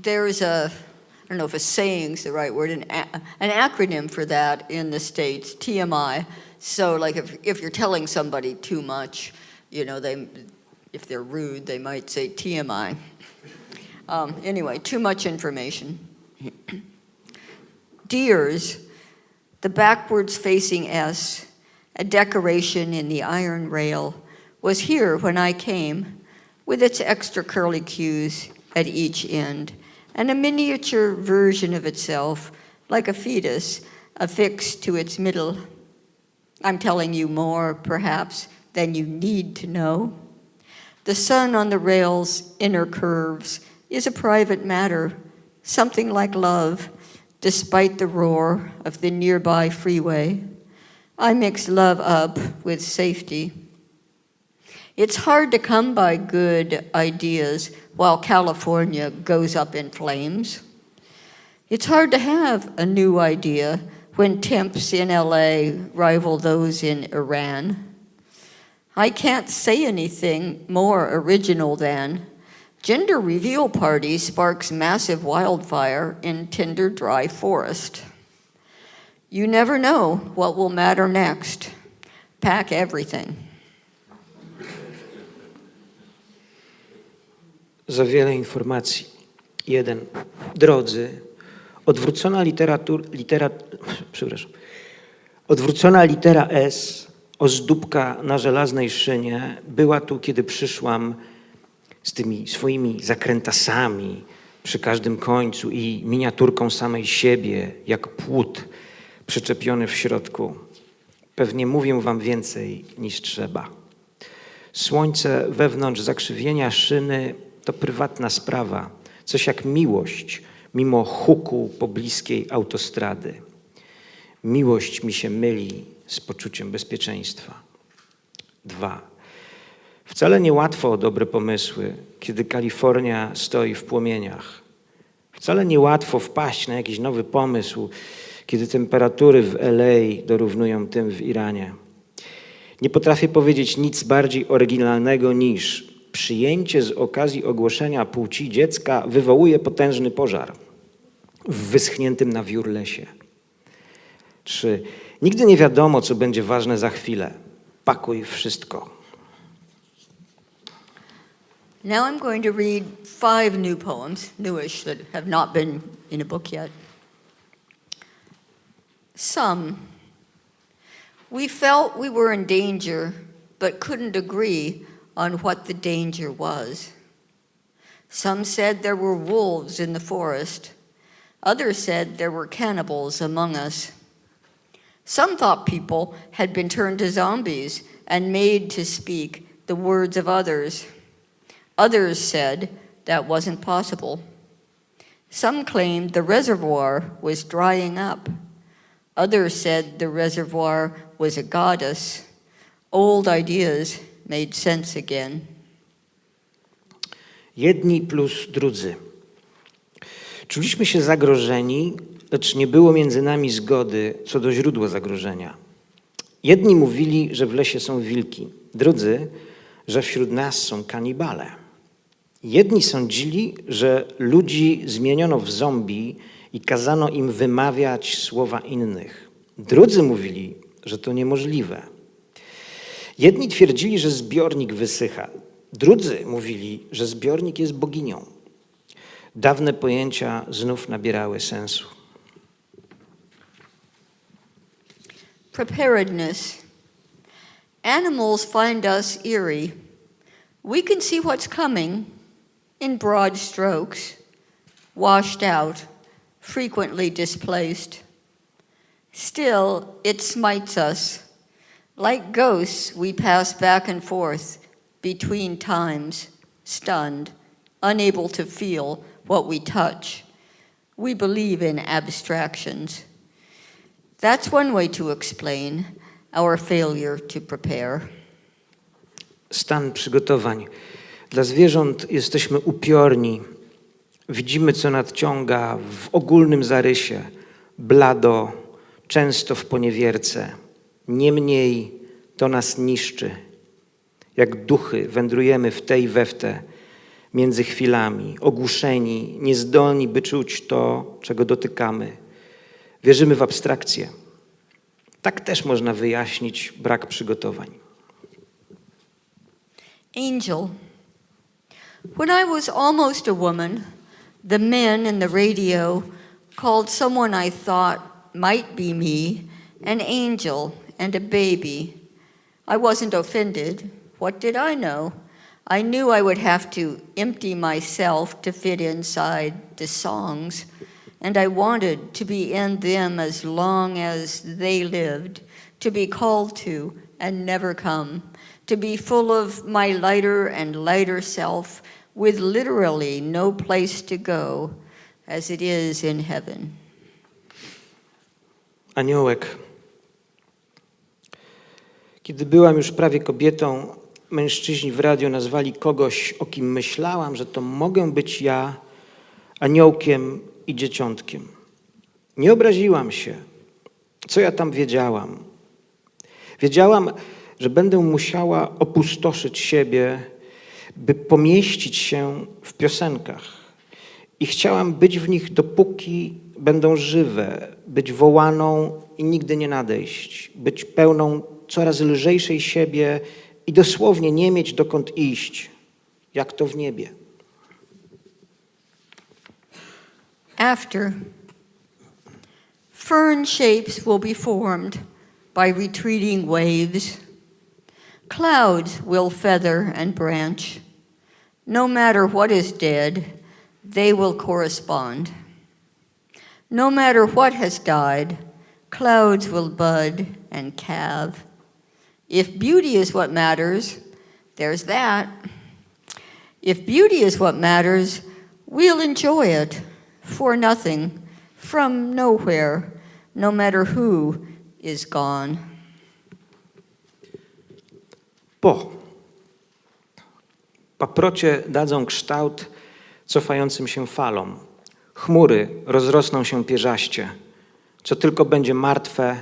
There's I don't know if a saying's the right word, an acronym for that in the States, TMI. So like if you're telling somebody too much, you know, if they're rude, they might say TMI. Anyway, too much information. Deers, the backwards facing S, a decoration in the iron rail, was here when I came, with its extra curlicues at each end, and a miniature version of itself, like a fetus, affixed to its middle. I'm telling you more, perhaps, than you need to know. The sun on the rail's inner curves is a private matter, something like love, despite the roar of the nearby freeway. I mix love up with safety. It's hard to come by good ideas while California goes up in flames. It's hard to have a new idea when temps in LA rival those in Iran. I can't say anything more original than gender reveal party sparks massive wildfire in tinder dry forest. You never know what will matter next. Pack everything. Za wiele informacji. 1. Drodzy, odwrócona litera S, ozdóbka na żelaznej szynie, była tu, kiedy przyszłam z tymi swoimi zakrętasami przy każdym końcu i miniaturką samej siebie, jak płód przyczepiony w środku. Pewnie mówię wam więcej niż trzeba. Słońce wewnątrz zakrzywienia szyny to prywatna sprawa, coś jak miłość, mimo huku pobliskiej autostrady. Miłość mi się myli z poczuciem bezpieczeństwa. 2. Wcale niełatwo o dobre pomysły, kiedy Kalifornia stoi w płomieniach. Wcale niełatwo wpaść na jakiś nowy pomysł, kiedy temperatury w LA dorównują tym w Iranie. Nie potrafię powiedzieć nic bardziej oryginalnego niż przyjęcie z okazji ogłoszenia płci dziecka wywołuje potężny pożar w wyschniętym na wiór lesie. 3. Nigdy nie wiadomo, co będzie ważne za chwilę. Pakuj wszystko. Now I'm going to read 5 new poems, newish, that have not been in a book yet. Some. We felt we were in danger, but couldn't agree on what the danger was. Some said there were wolves in the forest. Others said there were cannibals among us. Some thought people had been turned to zombies and made to speak the words of others. Others said that wasn't possible. Some claimed the reservoir was drying up. Others said the reservoir was a goddess. Old ideas made sense again. Jedni plus drudzy. Czuliśmy się zagrożeni, lecz nie było między nami zgody co do źródła zagrożenia. Jedni mówili, że w lesie są wilki, drudzy, że wśród nas są kanibale. Jedni sądzili, że ludzi zmieniono w zombie i kazano im wymawiać słowa innych. Drudzy mówili, że to niemożliwe. Jedni twierdzili, że zbiornik wysycha. Drudzy mówili, że zbiornik jest boginią. Dawne pojęcia znów nabierały sensu. Preparedness. Animals find us eerie. We can see what's coming in broad strokes, washed out, frequently displaced. Still, it smites us. Like ghosts, we pass back and forth between times, stunned, unable to feel what we touch. We believe in abstractions. That's one way to explain our failure to prepare. Stan przygotowań. Dla zwierząt jesteśmy upiorni. Widzimy, co nadciąga w ogólnym zarysie, blado, często w poniewierce. Niemniej to nas niszczy. Jak duchy wędrujemy w te i we w te, między chwilami, ogłuszeni, niezdolni, by czuć to, czego dotykamy. Wierzymy w abstrakcję. Tak też można wyjaśnić brak przygotowań. Angel. When I was almost a woman, the men in the radio called someone I thought might be me an angel and a baby. I wasn't offended. What did I know? I knew I would have to empty myself to fit inside the songs, and I wanted to be in them as long as they lived, to be called to and never come, to be full of my lighter and lighter self with literally no place to go, as it is in heaven. Aniołek. Kiedy byłam już prawie kobietą, mężczyźni w radio nazwali kogoś, o kim myślałam, że to mogę być ja, aniołkiem i dzieciątkiem. Nie obraziłam się. Co ja tam wiedziałam? Wiedziałam, że będę musiała opustoszyć siebie, by pomieścić się w piosenkach. I chciałam być w nich, dopóki będą żywe, być wołaną i nigdy nie nadejść, być pełną coraz lżejszej siebie i dosłownie nie mieć dokąd iść, jak to w niebie. After, fern shapes will be formed by retreating waves. Clouds will feather and branch. No matter what is dead, they will correspond. No matter what has died, clouds will bud and calve. If beauty is what matters, there's that. If beauty is what matters, we'll enjoy it for nothing, from nowhere, no matter who is gone. Paprocie dadzą kształt cofającym się falom. Chmury rozrosną się pierzaście. Co tylko będzie martwe,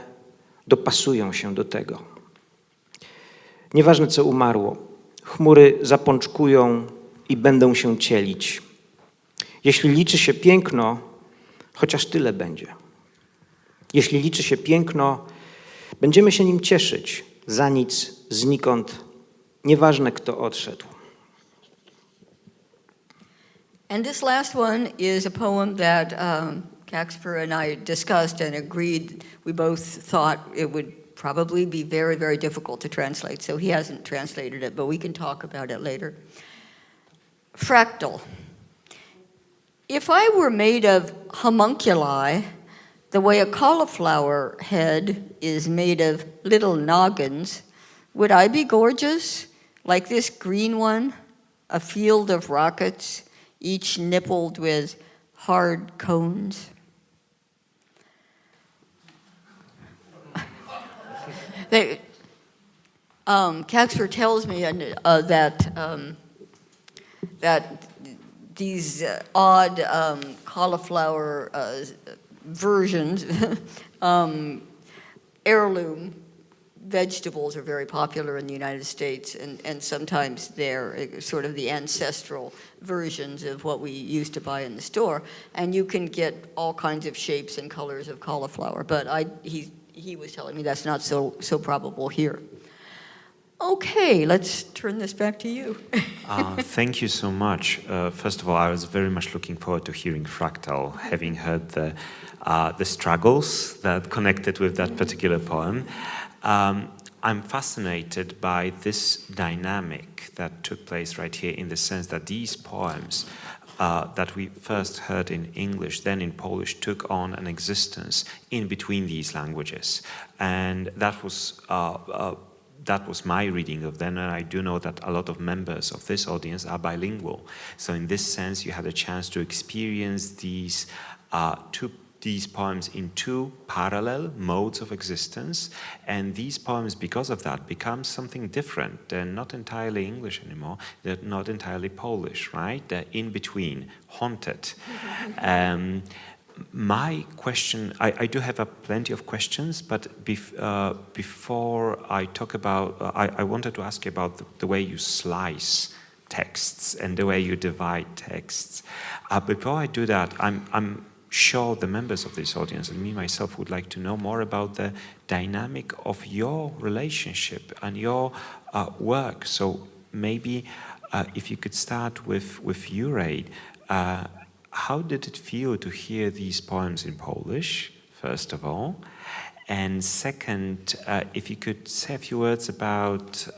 dopasują się do tego. Nieważne, co umarło, chmury zapączkują i będą się cielić. Jeśli liczy się piękno, chociaż tyle będzie. Jeśli liczy się piękno, będziemy się nim cieszyć. Za nic, znikąd, nieważne, kto odszedł. And this last one is a poem that Kacper and I discussed and agreed. We both thought it would probably be very, very difficult to translate, so he hasn't translated it, but we can talk about it later. Fractal. If I were made of homunculi, the way a cauliflower head is made of little noggins, would I be gorgeous? Like this green one, a field of rockets, each nippled with hard cones? Kacper tells me that these odd cauliflower versions, heirloom vegetables are very popular in the United States, and sometimes they're sort of the ancestral versions of what we used to buy in the store, and you can get all kinds of shapes and colors of cauliflower, but he was telling me that's not so probable here. Okay, let's turn this back to you. Thank you so much. First of all, I was very much looking forward to hearing Fractal, having heard the struggles that connected with that particular poem. I'm fascinated by this dynamic that took place right here, in the sense that these poems that we first heard in English, then in Polish, took on an existence in between these languages. And that was my reading of them, and I do know that a lot of members of this audience are bilingual. So in this sense, you had a chance to experience these poems in two parallel modes of existence, and these poems, because of that, become something different. They're not entirely English anymore. They're not entirely Polish, right? They're in between, haunted. My question, I do have plenty of questions, but before I talk about, I wanted to ask you about the way you slice texts and the way you divide texts. Before I do that, I'm sure the members of this audience and me myself would like to know more about the dynamic of your relationship and your work. So maybe if you could start with you, Rae. How did it feel to hear these poems in Polish, first of all? And second, if you could say a few words about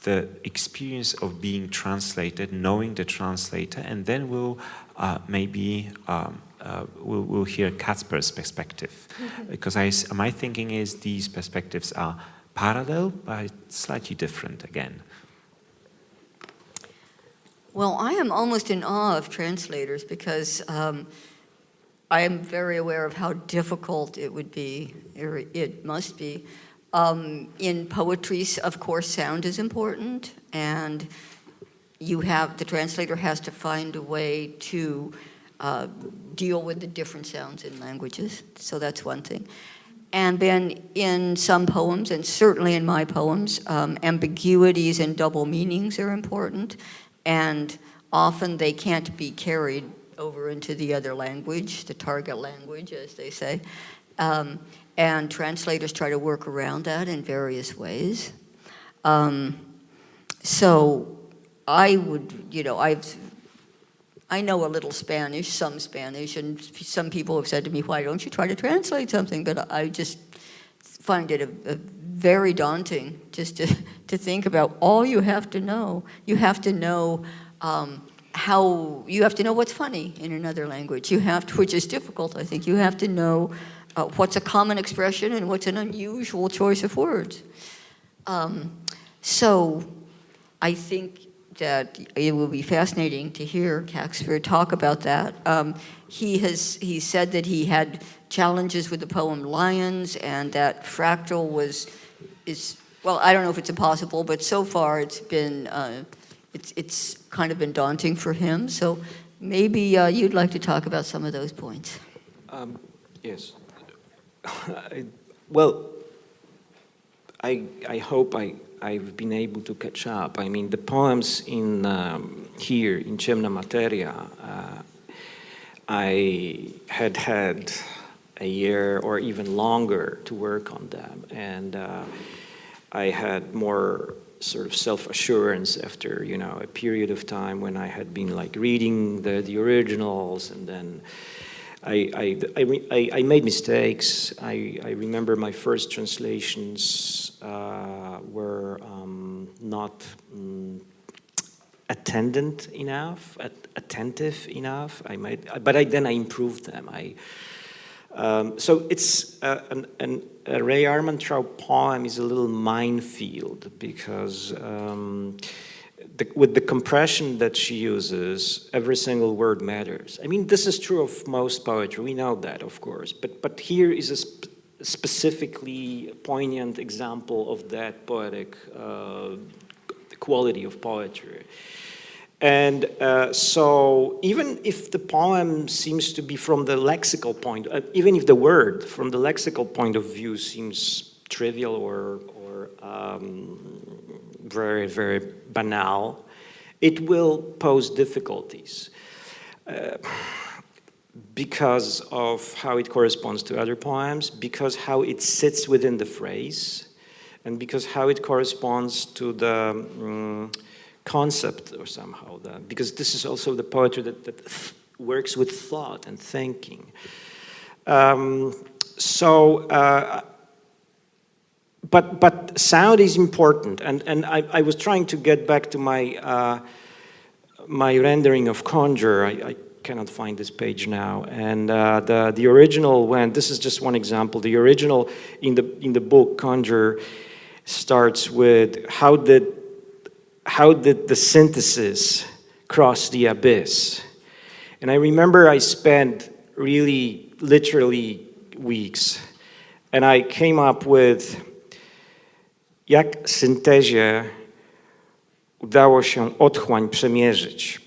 the experience of being translated, knowing the translator, and then we'll we'll hear Kacper's perspective. Because my thinking is these perspectives are parallel, but slightly different again. Well, I am almost in awe of translators because I am very aware of how difficult it would be, or it must be. In poetry, of course, sound is important, and the translator has to find a way to deal with the different sounds in languages. So that's one thing. And then in some poems, and certainly in my poems, ambiguities and double meanings are important. And often they can't be carried over into the other language, the target language, as they say. And translators try to work around that in various ways. So I would, I know a little Spanish, some Spanish, and some people have said to me, why don't you try to translate something? But I just find it a very daunting just to think about all you have to know. You have to know you have to know what's funny in another language. Which is difficult, I think. You have to know what's a common expression and what's an unusual choice of words. So I think that it will be fascinating to hear Kacper talk about that. He said that he had challenges with the poem Lions, and that Fractal well, I don't know if it's impossible, but so far it's been it's kind of been daunting for him. So maybe you'd like to talk about some of those points. Yes. Well, I hope I've been able to catch up. I mean, the poems in here in Ciemna Materia, I had a year or even longer to work on them, and I had more sort of self-assurance after a period of time when I had been like reading the originals, and then I made mistakes. I remember my first translations were not attentive enough. Then I improved them. So it's a Rae Armantrout poem is a little minefield because with the compression that she uses, every single word matters. I mean, this is true of most poetry. We know that, of course. But here is a specifically poignant example of that poetic quality of poetry. And so even if the poem seems to be from the lexical point, even if the word from the lexical point of view seems trivial or very, very banal, it will pose difficulties because of how it corresponds to other poems, because how it sits within the phrase, and because how it corresponds to the concept or somehow, because this is also the poetry that works with thought and thinking. But sound is important, and I was trying to get back to my my rendering of Conjure. I cannot find this page now, and the original this is just one example. The original in the book Conjure starts with how did the synthesis cross the abyss? And I remember I spent really literally weeks, and I came up with jak syntezie udało się otchłań przemierzyć.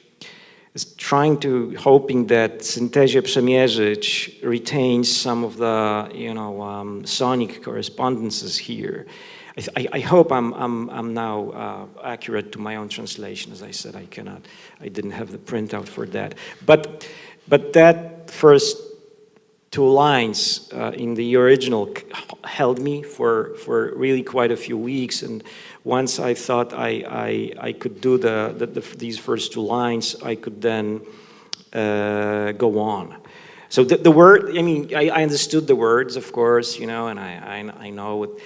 Hoping that syntezie przemierzyć retains some of the sonic correspondences here. I hope I'm now accurate to my own translation. As I said, I didn't have the printout for that. But that first two lines in the original held me for really quite a few weeks. And once I thought I could do these first two lines, I could then go on. So the word, I mean, I understood the words, of course, and I know what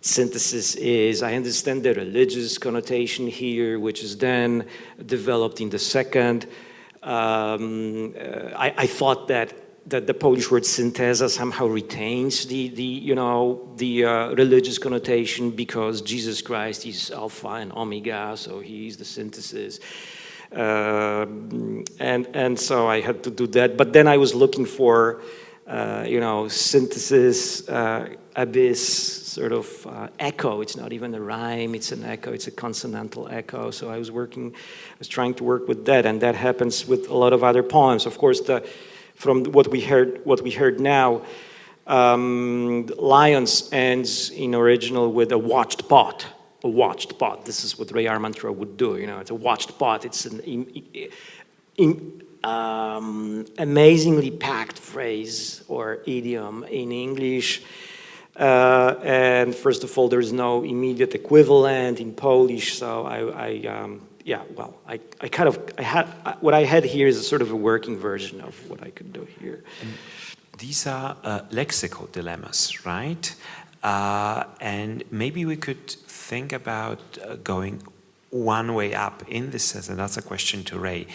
synthesis is. I understand the religious connotation here, which is then developed in the second. I thought that the Polish word synteza somehow retains the religious connotation because Jesus Christ is Alpha and Omega, so he is the synthesis. And so I had to do that. But then I was looking for synthesis, abyss, sort of echo. It's not even a rhyme, it's an echo, it's a consonantal echo. So I was trying to work with that, and that happens with a lot of other poems. Of course, from what we heard now, Lions ends in original with a watched pot. A watched pot. This is what Rae Armantrout would do. It's a watched pot. It's an amazingly packed phrase or idiom in English. And first of all, there's no immediate equivalent in Polish. So what I had here is a sort of a working version of what I could do here. And these are lexical dilemmas, right? And maybe we could think about going one way up in this sense, and that's a question to Rae.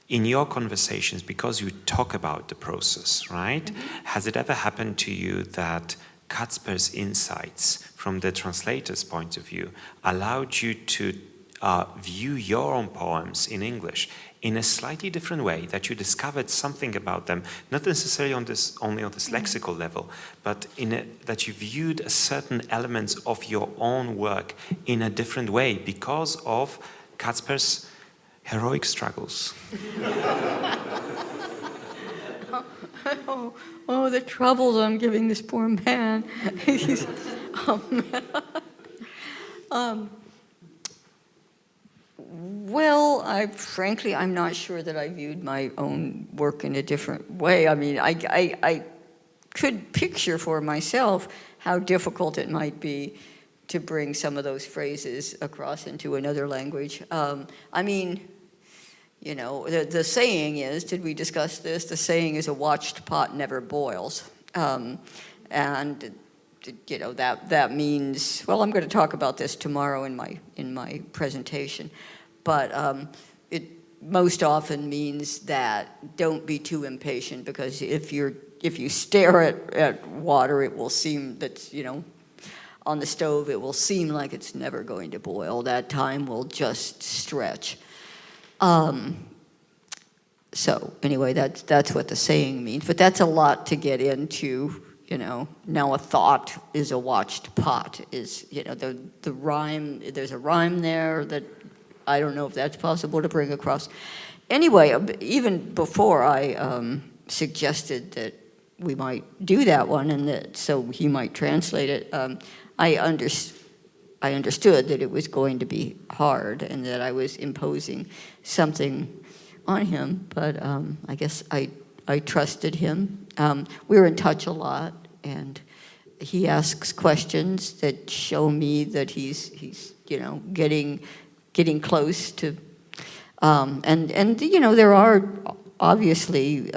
In your conversations, because you talk about the process, right? Mm-hmm. Has it ever happened to you that Kacper's insights from the translator's point of view allowed you to view your own poems in English in a slightly different way, that you discovered something about them, not necessarily only on this lexical level, but that you viewed certain elements of your own work in a different way because of Kacper's heroic struggles? Oh, the troubles I'm giving this poor man. Well, frankly, I'm not sure that I viewed my own work in a different way. I mean, I could picture for myself how difficult it might be to bring some of those phrases across into another language. I mean, the saying is, did we discuss this? The saying is, a watched pot never boils. And that means, well, I'm going to talk about this tomorrow in my presentation. but it most often means that don't be too impatient, because if you stare at water, it will seem that, on the stove, it will seem like it's never going to boil. That time will just stretch. So anyway, that's what the saying means. But that's a lot to get into, Now a thought is a watched pot. Is, the rhyme, there's a rhyme there that I don't know if that's possible to bring across. Anyway, even before I suggested that we might do that one, and that so he might translate it, I understood that it was going to be hard and that I was imposing something on him, but I guess I trusted him. We're in touch a lot, and he asks questions that show me that he's getting close to, and there are obviously,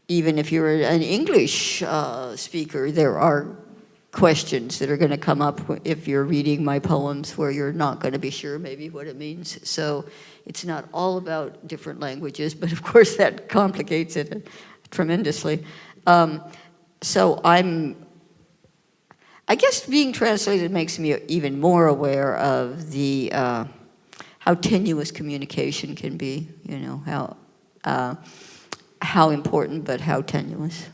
even if you're an English speaker, there are questions that are going to come up if you're reading my poems where you're not going to be sure maybe what it means. So it's not all about different languages, but of course that complicates it tremendously. So I guess being translated makes me even more aware of the how tenuous communication can be. How important, but how tenuous.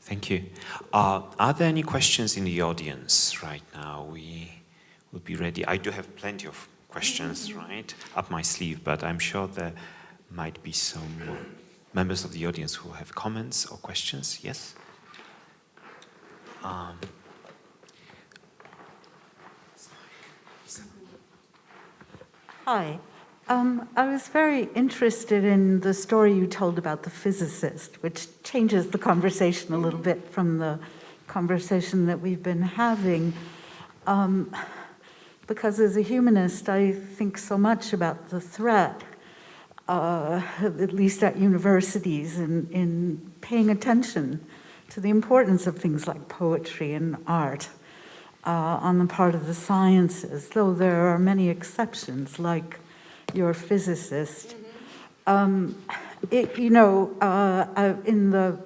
Thank you. Are there any questions in the audience right now? We will be ready. I do have plenty of questions, right, up my sleeve, but I'm sure there might be some members of the audience who have comments or questions. Yes? Hi. I was very interested in the story you told about the physicist, which changes the conversation a little bit from the conversation that we've been having. Because as a humanist, I think so much about the threat, at least at universities, in paying attention to the importance of things like poetry and art on the part of the sciences, though there are many exceptions, like your physicist. In the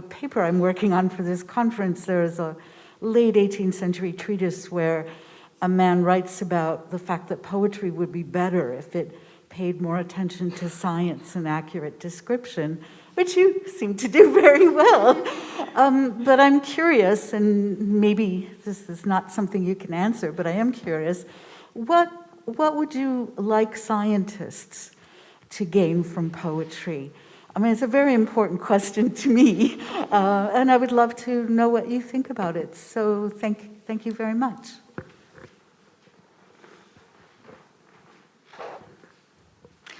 paper I'm working on for this conference, there's a late 18th century treatise where a man writes about the fact that poetry would be better if it paid more attention to science and accurate description, which you seem to do very well. But I'm curious, and maybe this is not something you can answer, but I am curious, what would you like scientists to gain from poetry? I mean, it's a very important question to me, and I would love to know what you think about it. So thank you very much.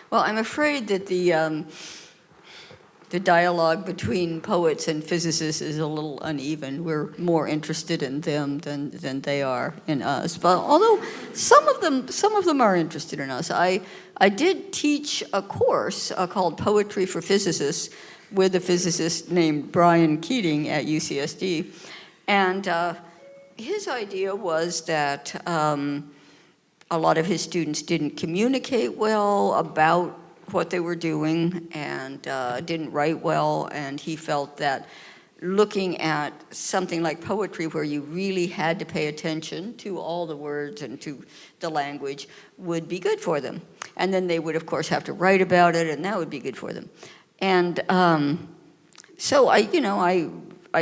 Well, I'm afraid that the dialogue between poets and physicists is a little uneven. We're more interested in them than they are in us. But although some of them are interested in us. I did teach a course called Poetry for Physicists with a physicist named Brian Keating at UCSD, and his idea was that a lot of his students didn't communicate well about what they were doing and didn't write well, and he felt that looking at something like poetry where you really had to pay attention to all the words and to the language would be good for them. And then they would, of course, have to write about it, and that would be good for them. And so I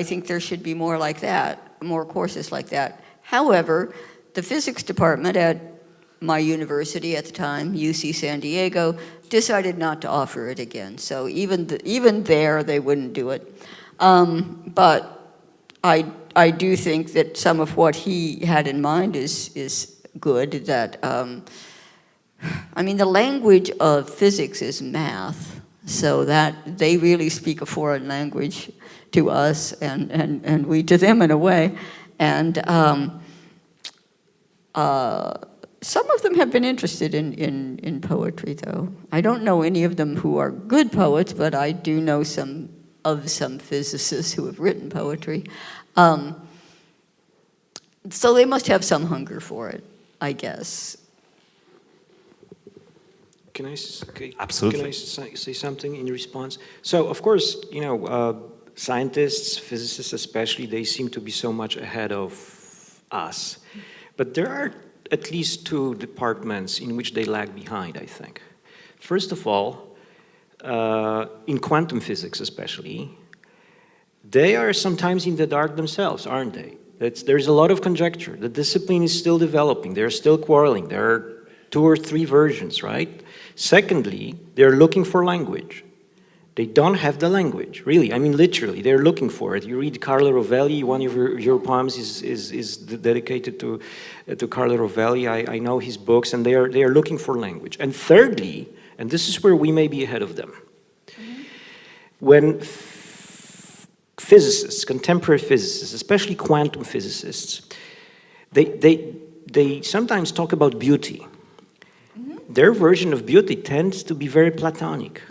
think there should be more like that, more courses like that. However, the physics department at my university at the time, UC San Diego, decided not to offer it again. So even there, they wouldn't do it. But I do think that some of what he had in mind is good. That the language of physics is math, so that they really speak a foreign language to us, and we to them in a way, and. Some of them have been interested in poetry, though. I don't know any of them who are good poets, but I do know some physicists who have written poetry. So they must have some hunger for it, I guess. Can I okay, Absolutely. Can I say something in response? So, of course, scientists, physicists especially, they seem to be so much ahead of us. But there are at least two departments in which they lag behind, I think. First of all, in quantum physics especially, they are sometimes in the dark themselves, aren't they? There's a lot of conjecture. The discipline is still developing. They're still quarreling. There are 2 or 3 versions, right? Secondly, they're looking for language. They don't have the language, really. I mean, literally, they're looking for it. You read Carlo Rovelli, one of your poems is dedicated to Carlo Rovelli. I know his books, and they are looking for language. And thirdly, and this is where we may be ahead of them, when physicists, contemporary physicists, especially quantum physicists, they sometimes talk about beauty. Their version of beauty tends to be very platonic.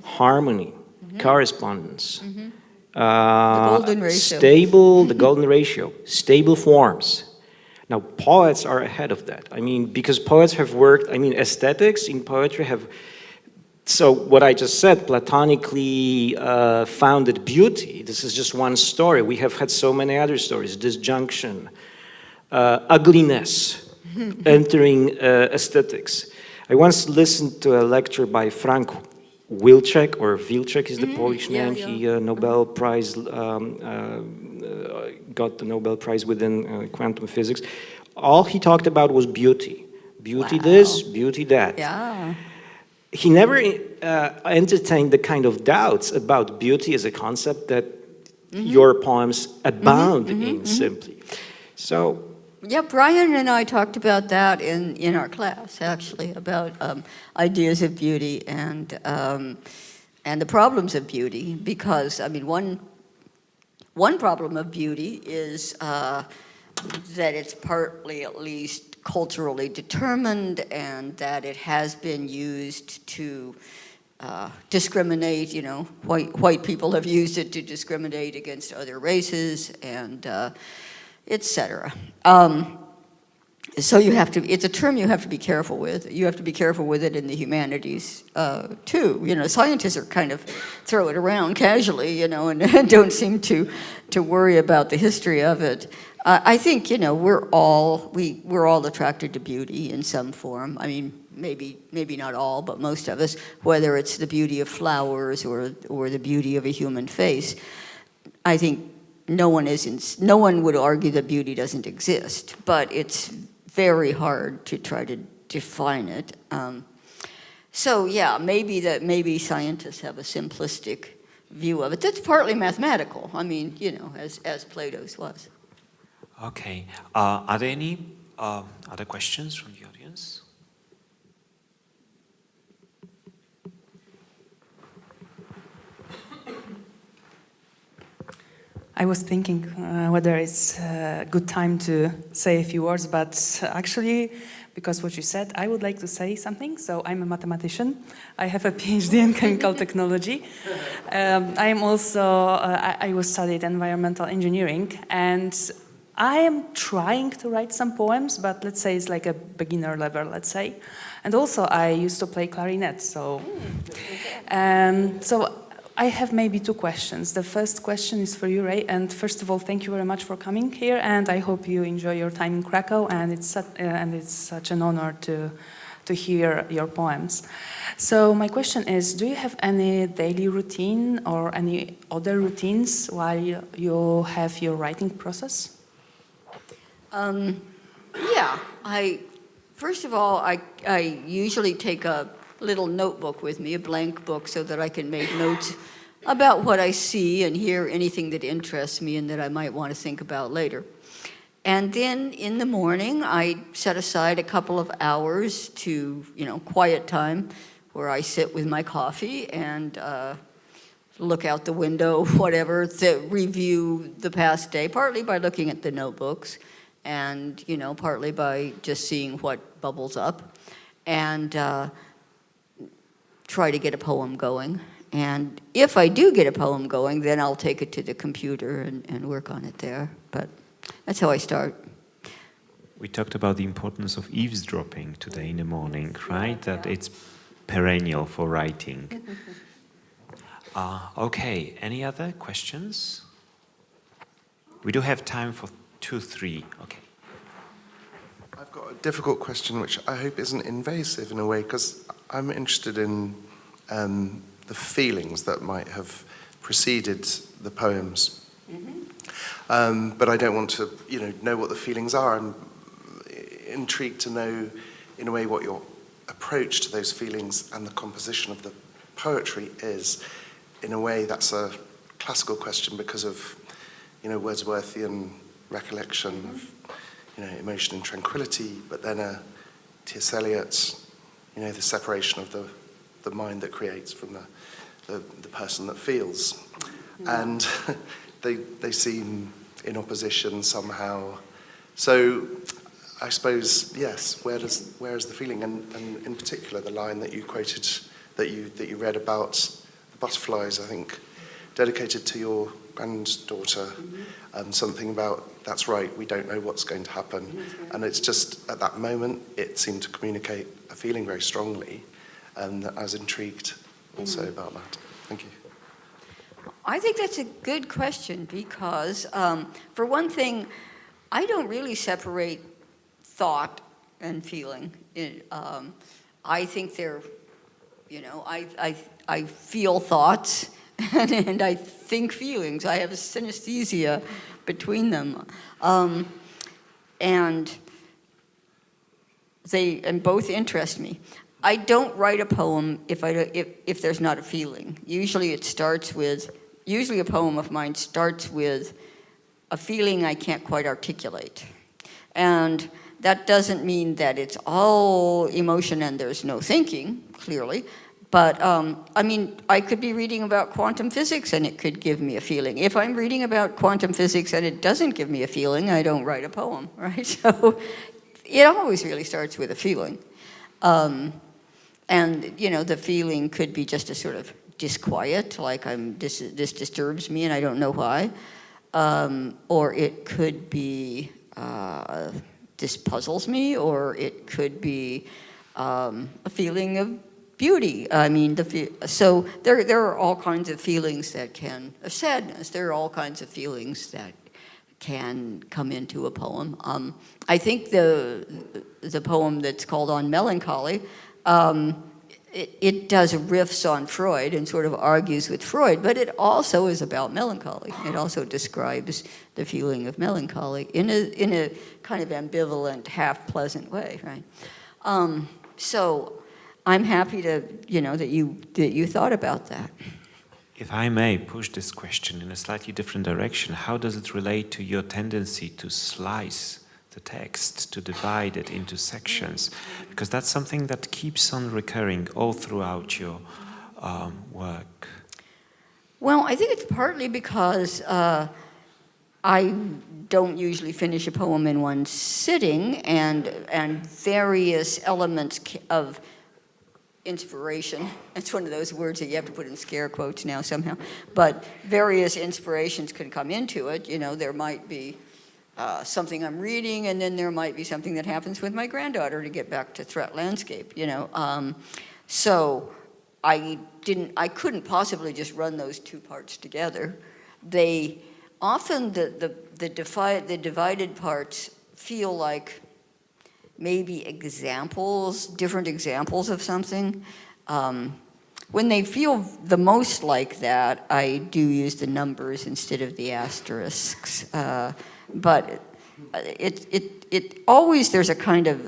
Harmony, correspondence, The golden ratio. the golden ratio, stable forms. Now, poets are ahead of that. I mean, because poets have worked, aesthetics in poetry have, so what I just said, platonically founded beauty, this is just one story. We have had so many other stories, disjunction, ugliness, entering aesthetics. I once listened to a lecture by Frank Wilczek, or Wilczek is the Polish name. Yeah. He Nobel Prize, got the Nobel Prize within quantum physics. All he talked about was beauty. Beauty this, beauty that. Yeah. He never entertained the kind of doubts about beauty as a concept that your poems abound in simply. So, Yeah, Brian and I talked about that in our class, actually, about ideas of beauty and the problems of beauty. Because, I mean, one problem of beauty is that it's partly, at least, culturally determined, and that it has been used to discriminate. You know, white people have used it to discriminate against other races, and etc. So you have to, it's a term you have to be careful with. You have to be careful with it in the humanities too. You know, scientists are kind of throw it around casually, you know, and don't seem to worry about the history of it. I think, you know, we're all attracted to beauty in some form. I mean, maybe not all, but most of us, whether it's the beauty of flowers or the beauty of a human face. I think no one would argue that beauty doesn't exist, but it's very hard to try to define it. So yeah, maybe scientists have a simplistic view of it. That's partly mathematical. I mean, you know, as Plato's was. Okay. Are there any other questions from the audience? I was thinking whether it's a good time to say a few words, but actually, because what you said, I would like to say something. So I'm a mathematician. I have a PhD in chemical technology. I am also, I was studied environmental engineering, and I am trying to write some poems, but let's say it's like a beginner level, let's say. And also I used to play clarinet, so I have maybe two questions. The first question is for you, Rae, and first of all, thank you very much for coming here, and I hope you enjoy your time in Krakow, and it's such an honor to hear your poems. So my question is, do you have any daily routine or any other routines while you have your writing process? Yeah, first of all, I usually take a little notebook with me, a blank book, so that I can make notes about what I see and hear, anything that interests me and that I might want to think about later. And then in the morning, I set aside a couple of hours to, you know, quiet time, where I sit with my coffee and look out the window, whatever, to review the past day, partly by looking at the notebooks, and, you know, partly by just seeing what bubbles up, and try to get a poem going. And if I do get a poem going, then I'll take it to the computer and work on it there. But that's how I start. We talked about the importance of eavesdropping today in the morning, right? That it's perennial for writing. Okay, any other questions? We do have time for 2, 3. Okay. I've got a difficult question, which I hope isn't invasive in a way, because I'm interested in the feelings that might have preceded the poems. Mm-hmm. But I don't want to, know what the feelings are. I'm intrigued to know, in a way, what your approach to those feelings and the composition of the poetry is. In a way, that's a classical question because of, Wordsworthian recollection of, emotion and tranquility, but then T.S. Eliot, the separation of the mind that creates from the person that feels. Yeah. And they seem in opposition somehow. So I suppose, yes, where is the feeling? And in particular, the line that you quoted, that you read about the butterflies, I think, dedicated to your granddaughter, something about, that's right, we don't know what's going to happen. Right. And it's just, at that moment, it seemed to communicate a feeling very strongly, and I was intrigued also about that. Thank you. I think that's a good question because, for one thing, I don't really separate thought and feeling. I think they're, I feel thoughts and I think feelings. I have a synesthesia between them. And both interest me. I don't write a poem if there's not a feeling. Usually a poem of mine starts with a feeling I can't quite articulate. And that doesn't mean that it's all emotion and there's no thinking, clearly. But, I could be reading about quantum physics and it could give me a feeling. If I'm reading about quantum physics and it doesn't give me a feeling, I don't write a poem, right? So it always really starts with a feeling. And, the feeling could be just a sort of disquiet, like this disturbs me and I don't know why. Or it could be, this puzzles me, or it could be a feeling of beauty. So there are all kinds of feelings that can, of sadness, there are all kinds of feelings that can come into a poem. I think the poem that's called On Melancholy, it does riffs on Freud and sort of argues with Freud, but it also is about melancholy. It also describes the feeling of melancholy in a kind of ambivalent, half-pleasant way, right? So I'm happy to, that you thought about that. If I may push this question in a slightly different direction, how does it relate to your tendency to slice the text, to divide it into sections? Because that's something that keeps on recurring all throughout your work. Well, I think it's partly because I don't usually finish a poem in one sitting, and various elements of inspiration. It's one of those words that you have to put in scare quotes now somehow. But various inspirations can come into it. There might be something I'm reading, and then there might be something that happens with my granddaughter, to get back to threat landscape. So I couldn't possibly just run those two parts together. They often the divided parts feel like maybe different examples of something. When they feel the most like that, I do use the numbers instead of the asterisks. But it always, there's a kind of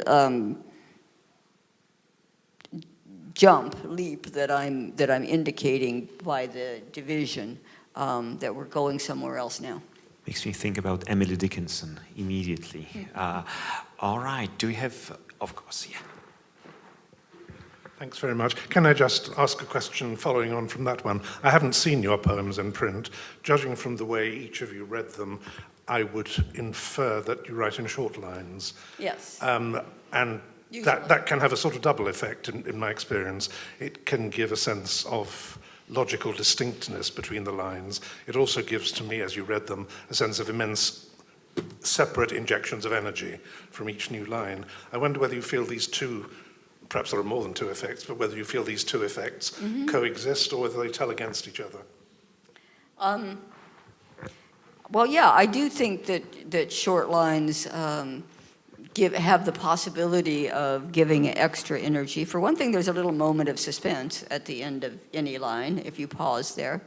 leap that I'm indicating by the division, that we're going somewhere else now. Makes me think about Emily Dickinson immediately. All right, do we have, of course, yeah. Thanks very much. Can I just ask a question following on from that one? I haven't seen your poems in print. Judging from the way each of you read them, I would infer that you write in short lines. Yes. And that can have a sort of double effect in my experience. It can give a sense of logical distinctness between the lines. It also gives to me, as you read them, a sense of immense separate injections of energy from each new line. I wonder whether you feel these two perhaps there are more than two effects, but whether you feel these two effects coexist or whether they tell against each other. Well, yeah, I do think that short lines have the possibility of giving extra energy. For one thing, there's a little moment of suspense at the end of any line if you pause there.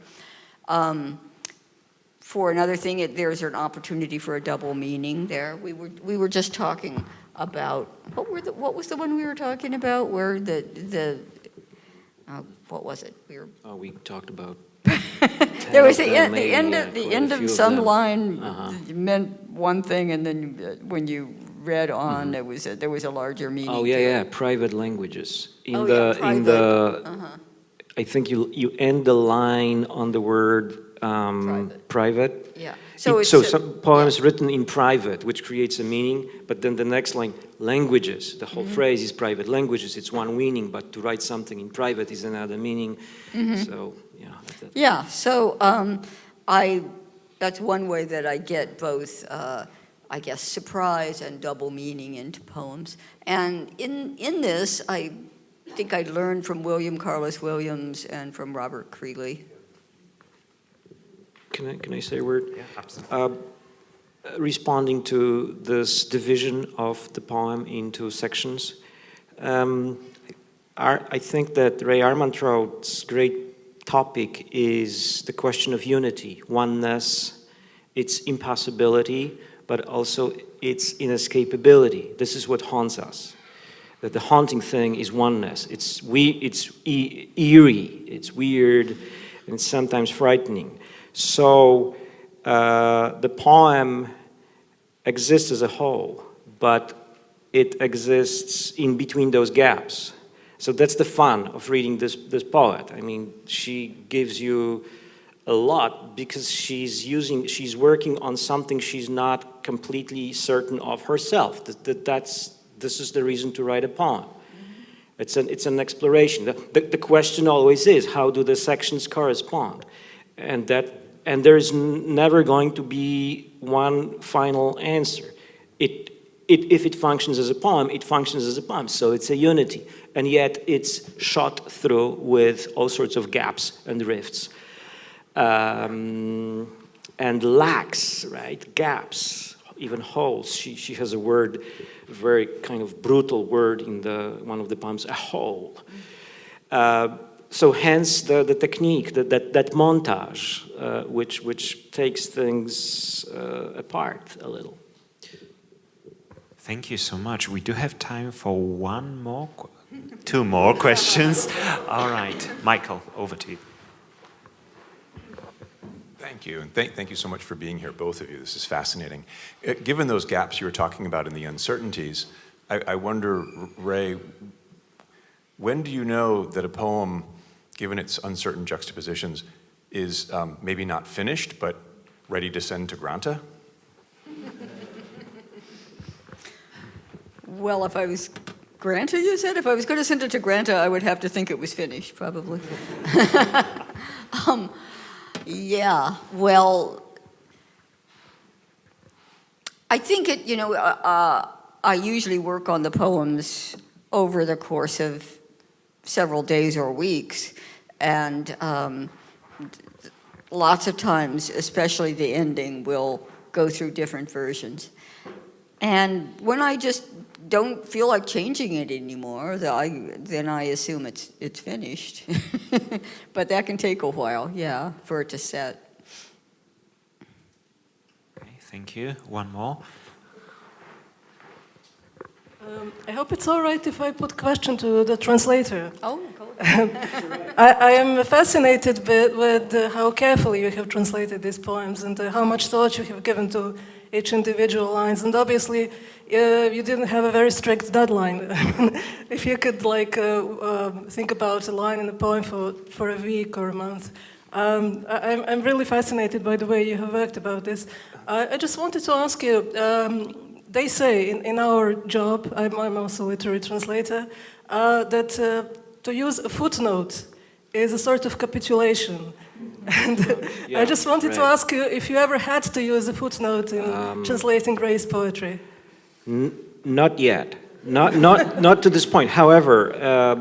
For another thing, there's an opportunity for a double meaning there. We were just talking about what was the one we were talking about where what was it? We talked about. There was the maybe, end of some line meant one thing, and then when you read on, there was a larger meaning. Oh yeah, private languages. Private. I think you end the line on the word private. Yeah. So some poems written in private, which creates a meaning, but then the next line, languages. The whole phrase is private languages. It's one meaning, but to write something in private is another meaning. So yeah. Yeah. So that's one way that I get both, I guess, surprise and double meaning into poems. And in this, I think I learned from William Carlos Williams and from Robert Creeley. Can I say a word? Yeah, absolutely. Responding to this division of the poem into sections, I think that Rae Armantrout's great topic is the question of unity, oneness, its impossibility, but also its inescapability. This is what haunts us. That the haunting thing is oneness. It's eerie, it's weird, and it's sometimes frightening. So the poem exists as a whole, but it exists in between those gaps. So that's the fun of reading this poet. I mean, she gives you a lot because she's working on something she's not completely certain of herself. This is the reason to write a poem. It's an exploration. The question always is, how do the sections correspond? And there is never going to be one final answer. If it functions as a poem, it functions as a poem. So it's a unity. And yet it's shot through with all sorts of gaps and rifts. And lacks, right? Gaps, even holes. She has a word, a very kind of brutal word in one of the poems, a hole. So hence the technique, that montage, which takes things apart a little. Thank you so much. We do have time for two more questions. All right, Michael, over to you. Thank you, and thank you so much for being here, both of you. This is fascinating. Given those gaps you were talking about and the uncertainties, I wonder, Rae, when do you know that a poem, given its uncertain juxtapositions, is maybe not finished, but ready to send to Granta? Well, if I was Granta, you said? If I was going to send it to Granta, I would have to think it was finished, probably. Yeah, well, I think I usually work on the poems over the course of several days or weeks, and lots of times, especially the ending, we'll go through different versions. And when I just don't feel like changing it anymore, then I assume it's finished. But that can take a while, yeah, for it to set. Okay, thank you. One more. I hope it's all right if I put a question to the translator. Oh, cool. I am fascinated with how carefully you have translated these poems and how much thought you have given to each individual lines. And obviously, you didn't have a very strict deadline. If you could think about a line in the poem for a week or a month. I'm really fascinated by the way you have worked about this. I just wanted to ask you, they say in our job, I'm also a literary translator, that to use a footnote is a sort of capitulation. And Yeah, I just wanted to right. ask you if you ever had to use a footnote in translating Rae's poetry. Not yet, Not to this point. However,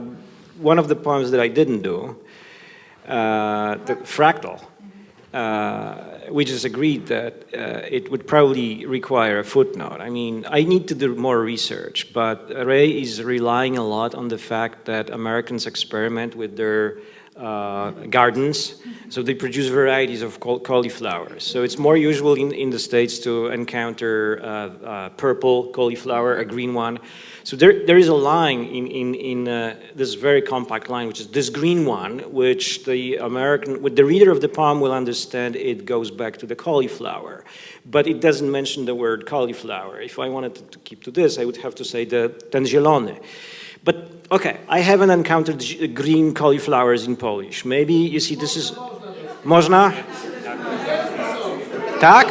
one of the poems that I didn't do, the Fractal, we just agreed that it would probably require a footnote. I mean, I need to do more research, but Rae is relying a lot on the fact that Americans experiment with their gardens. So they produce varieties of cauliflowers. So it's more usual in the States to encounter purple cauliflower, a green one. So there is a line in this very compact line, which is this green one, which the reader of the poem will understand it goes back to the cauliflower. But it doesn't mention the word cauliflower. If I wanted to keep to this, I would have to say ten zielony. But okay, I haven't encountered green cauliflowers in Polish. Maybe, you see, this is... Można? Tak?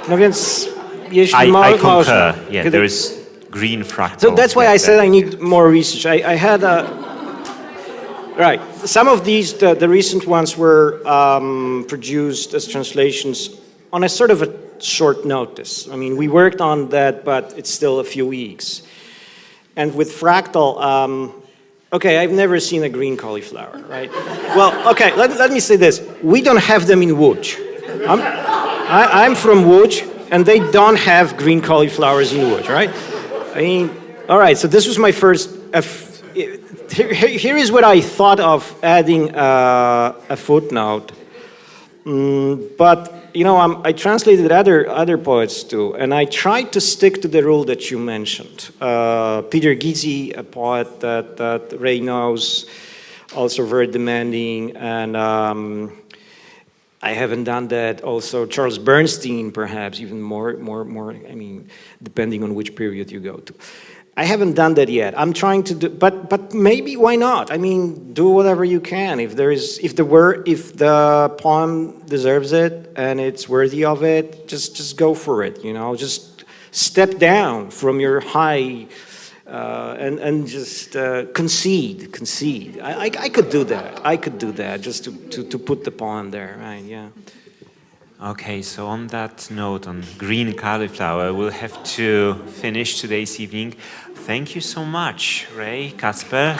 No więc, jeśli I concur. można. Yeah, there is green fractal. So that's why I said I need more research. I had a... Right, some of these, the recent ones were produced as translations on a sort of a short notice. I mean, we worked on that, but it's still a few weeks. And with Fractal, okay, I've never seen a green cauliflower, right? Well, okay, let me say this. We don't have them in Łódź. I'm from Łódź, and they don't have green cauliflowers in Łódź, right? I mean, all right, so this was my first... Here is what I thought of adding a footnote. But, you know, I translated other poets too, and I tried to stick to the rule that you mentioned. Peter Gizzi, a poet that Rae knows, also very demanding, and I haven't done that. Also, Charles Bernstein, perhaps even more. I mean, depending on which period you go to. I haven't done that yet. I'm trying to do, but maybe why not? I mean, do whatever you can. If the poem deserves it and it's worthy of it, just go for it. You know, just step down from your high and just concede. I could do that. I could do that just to put the poem there. Right? Yeah. Okay, so on that note, on green cauliflower, we'll have to finish today's evening. Thank you so much, Rae, Kacper.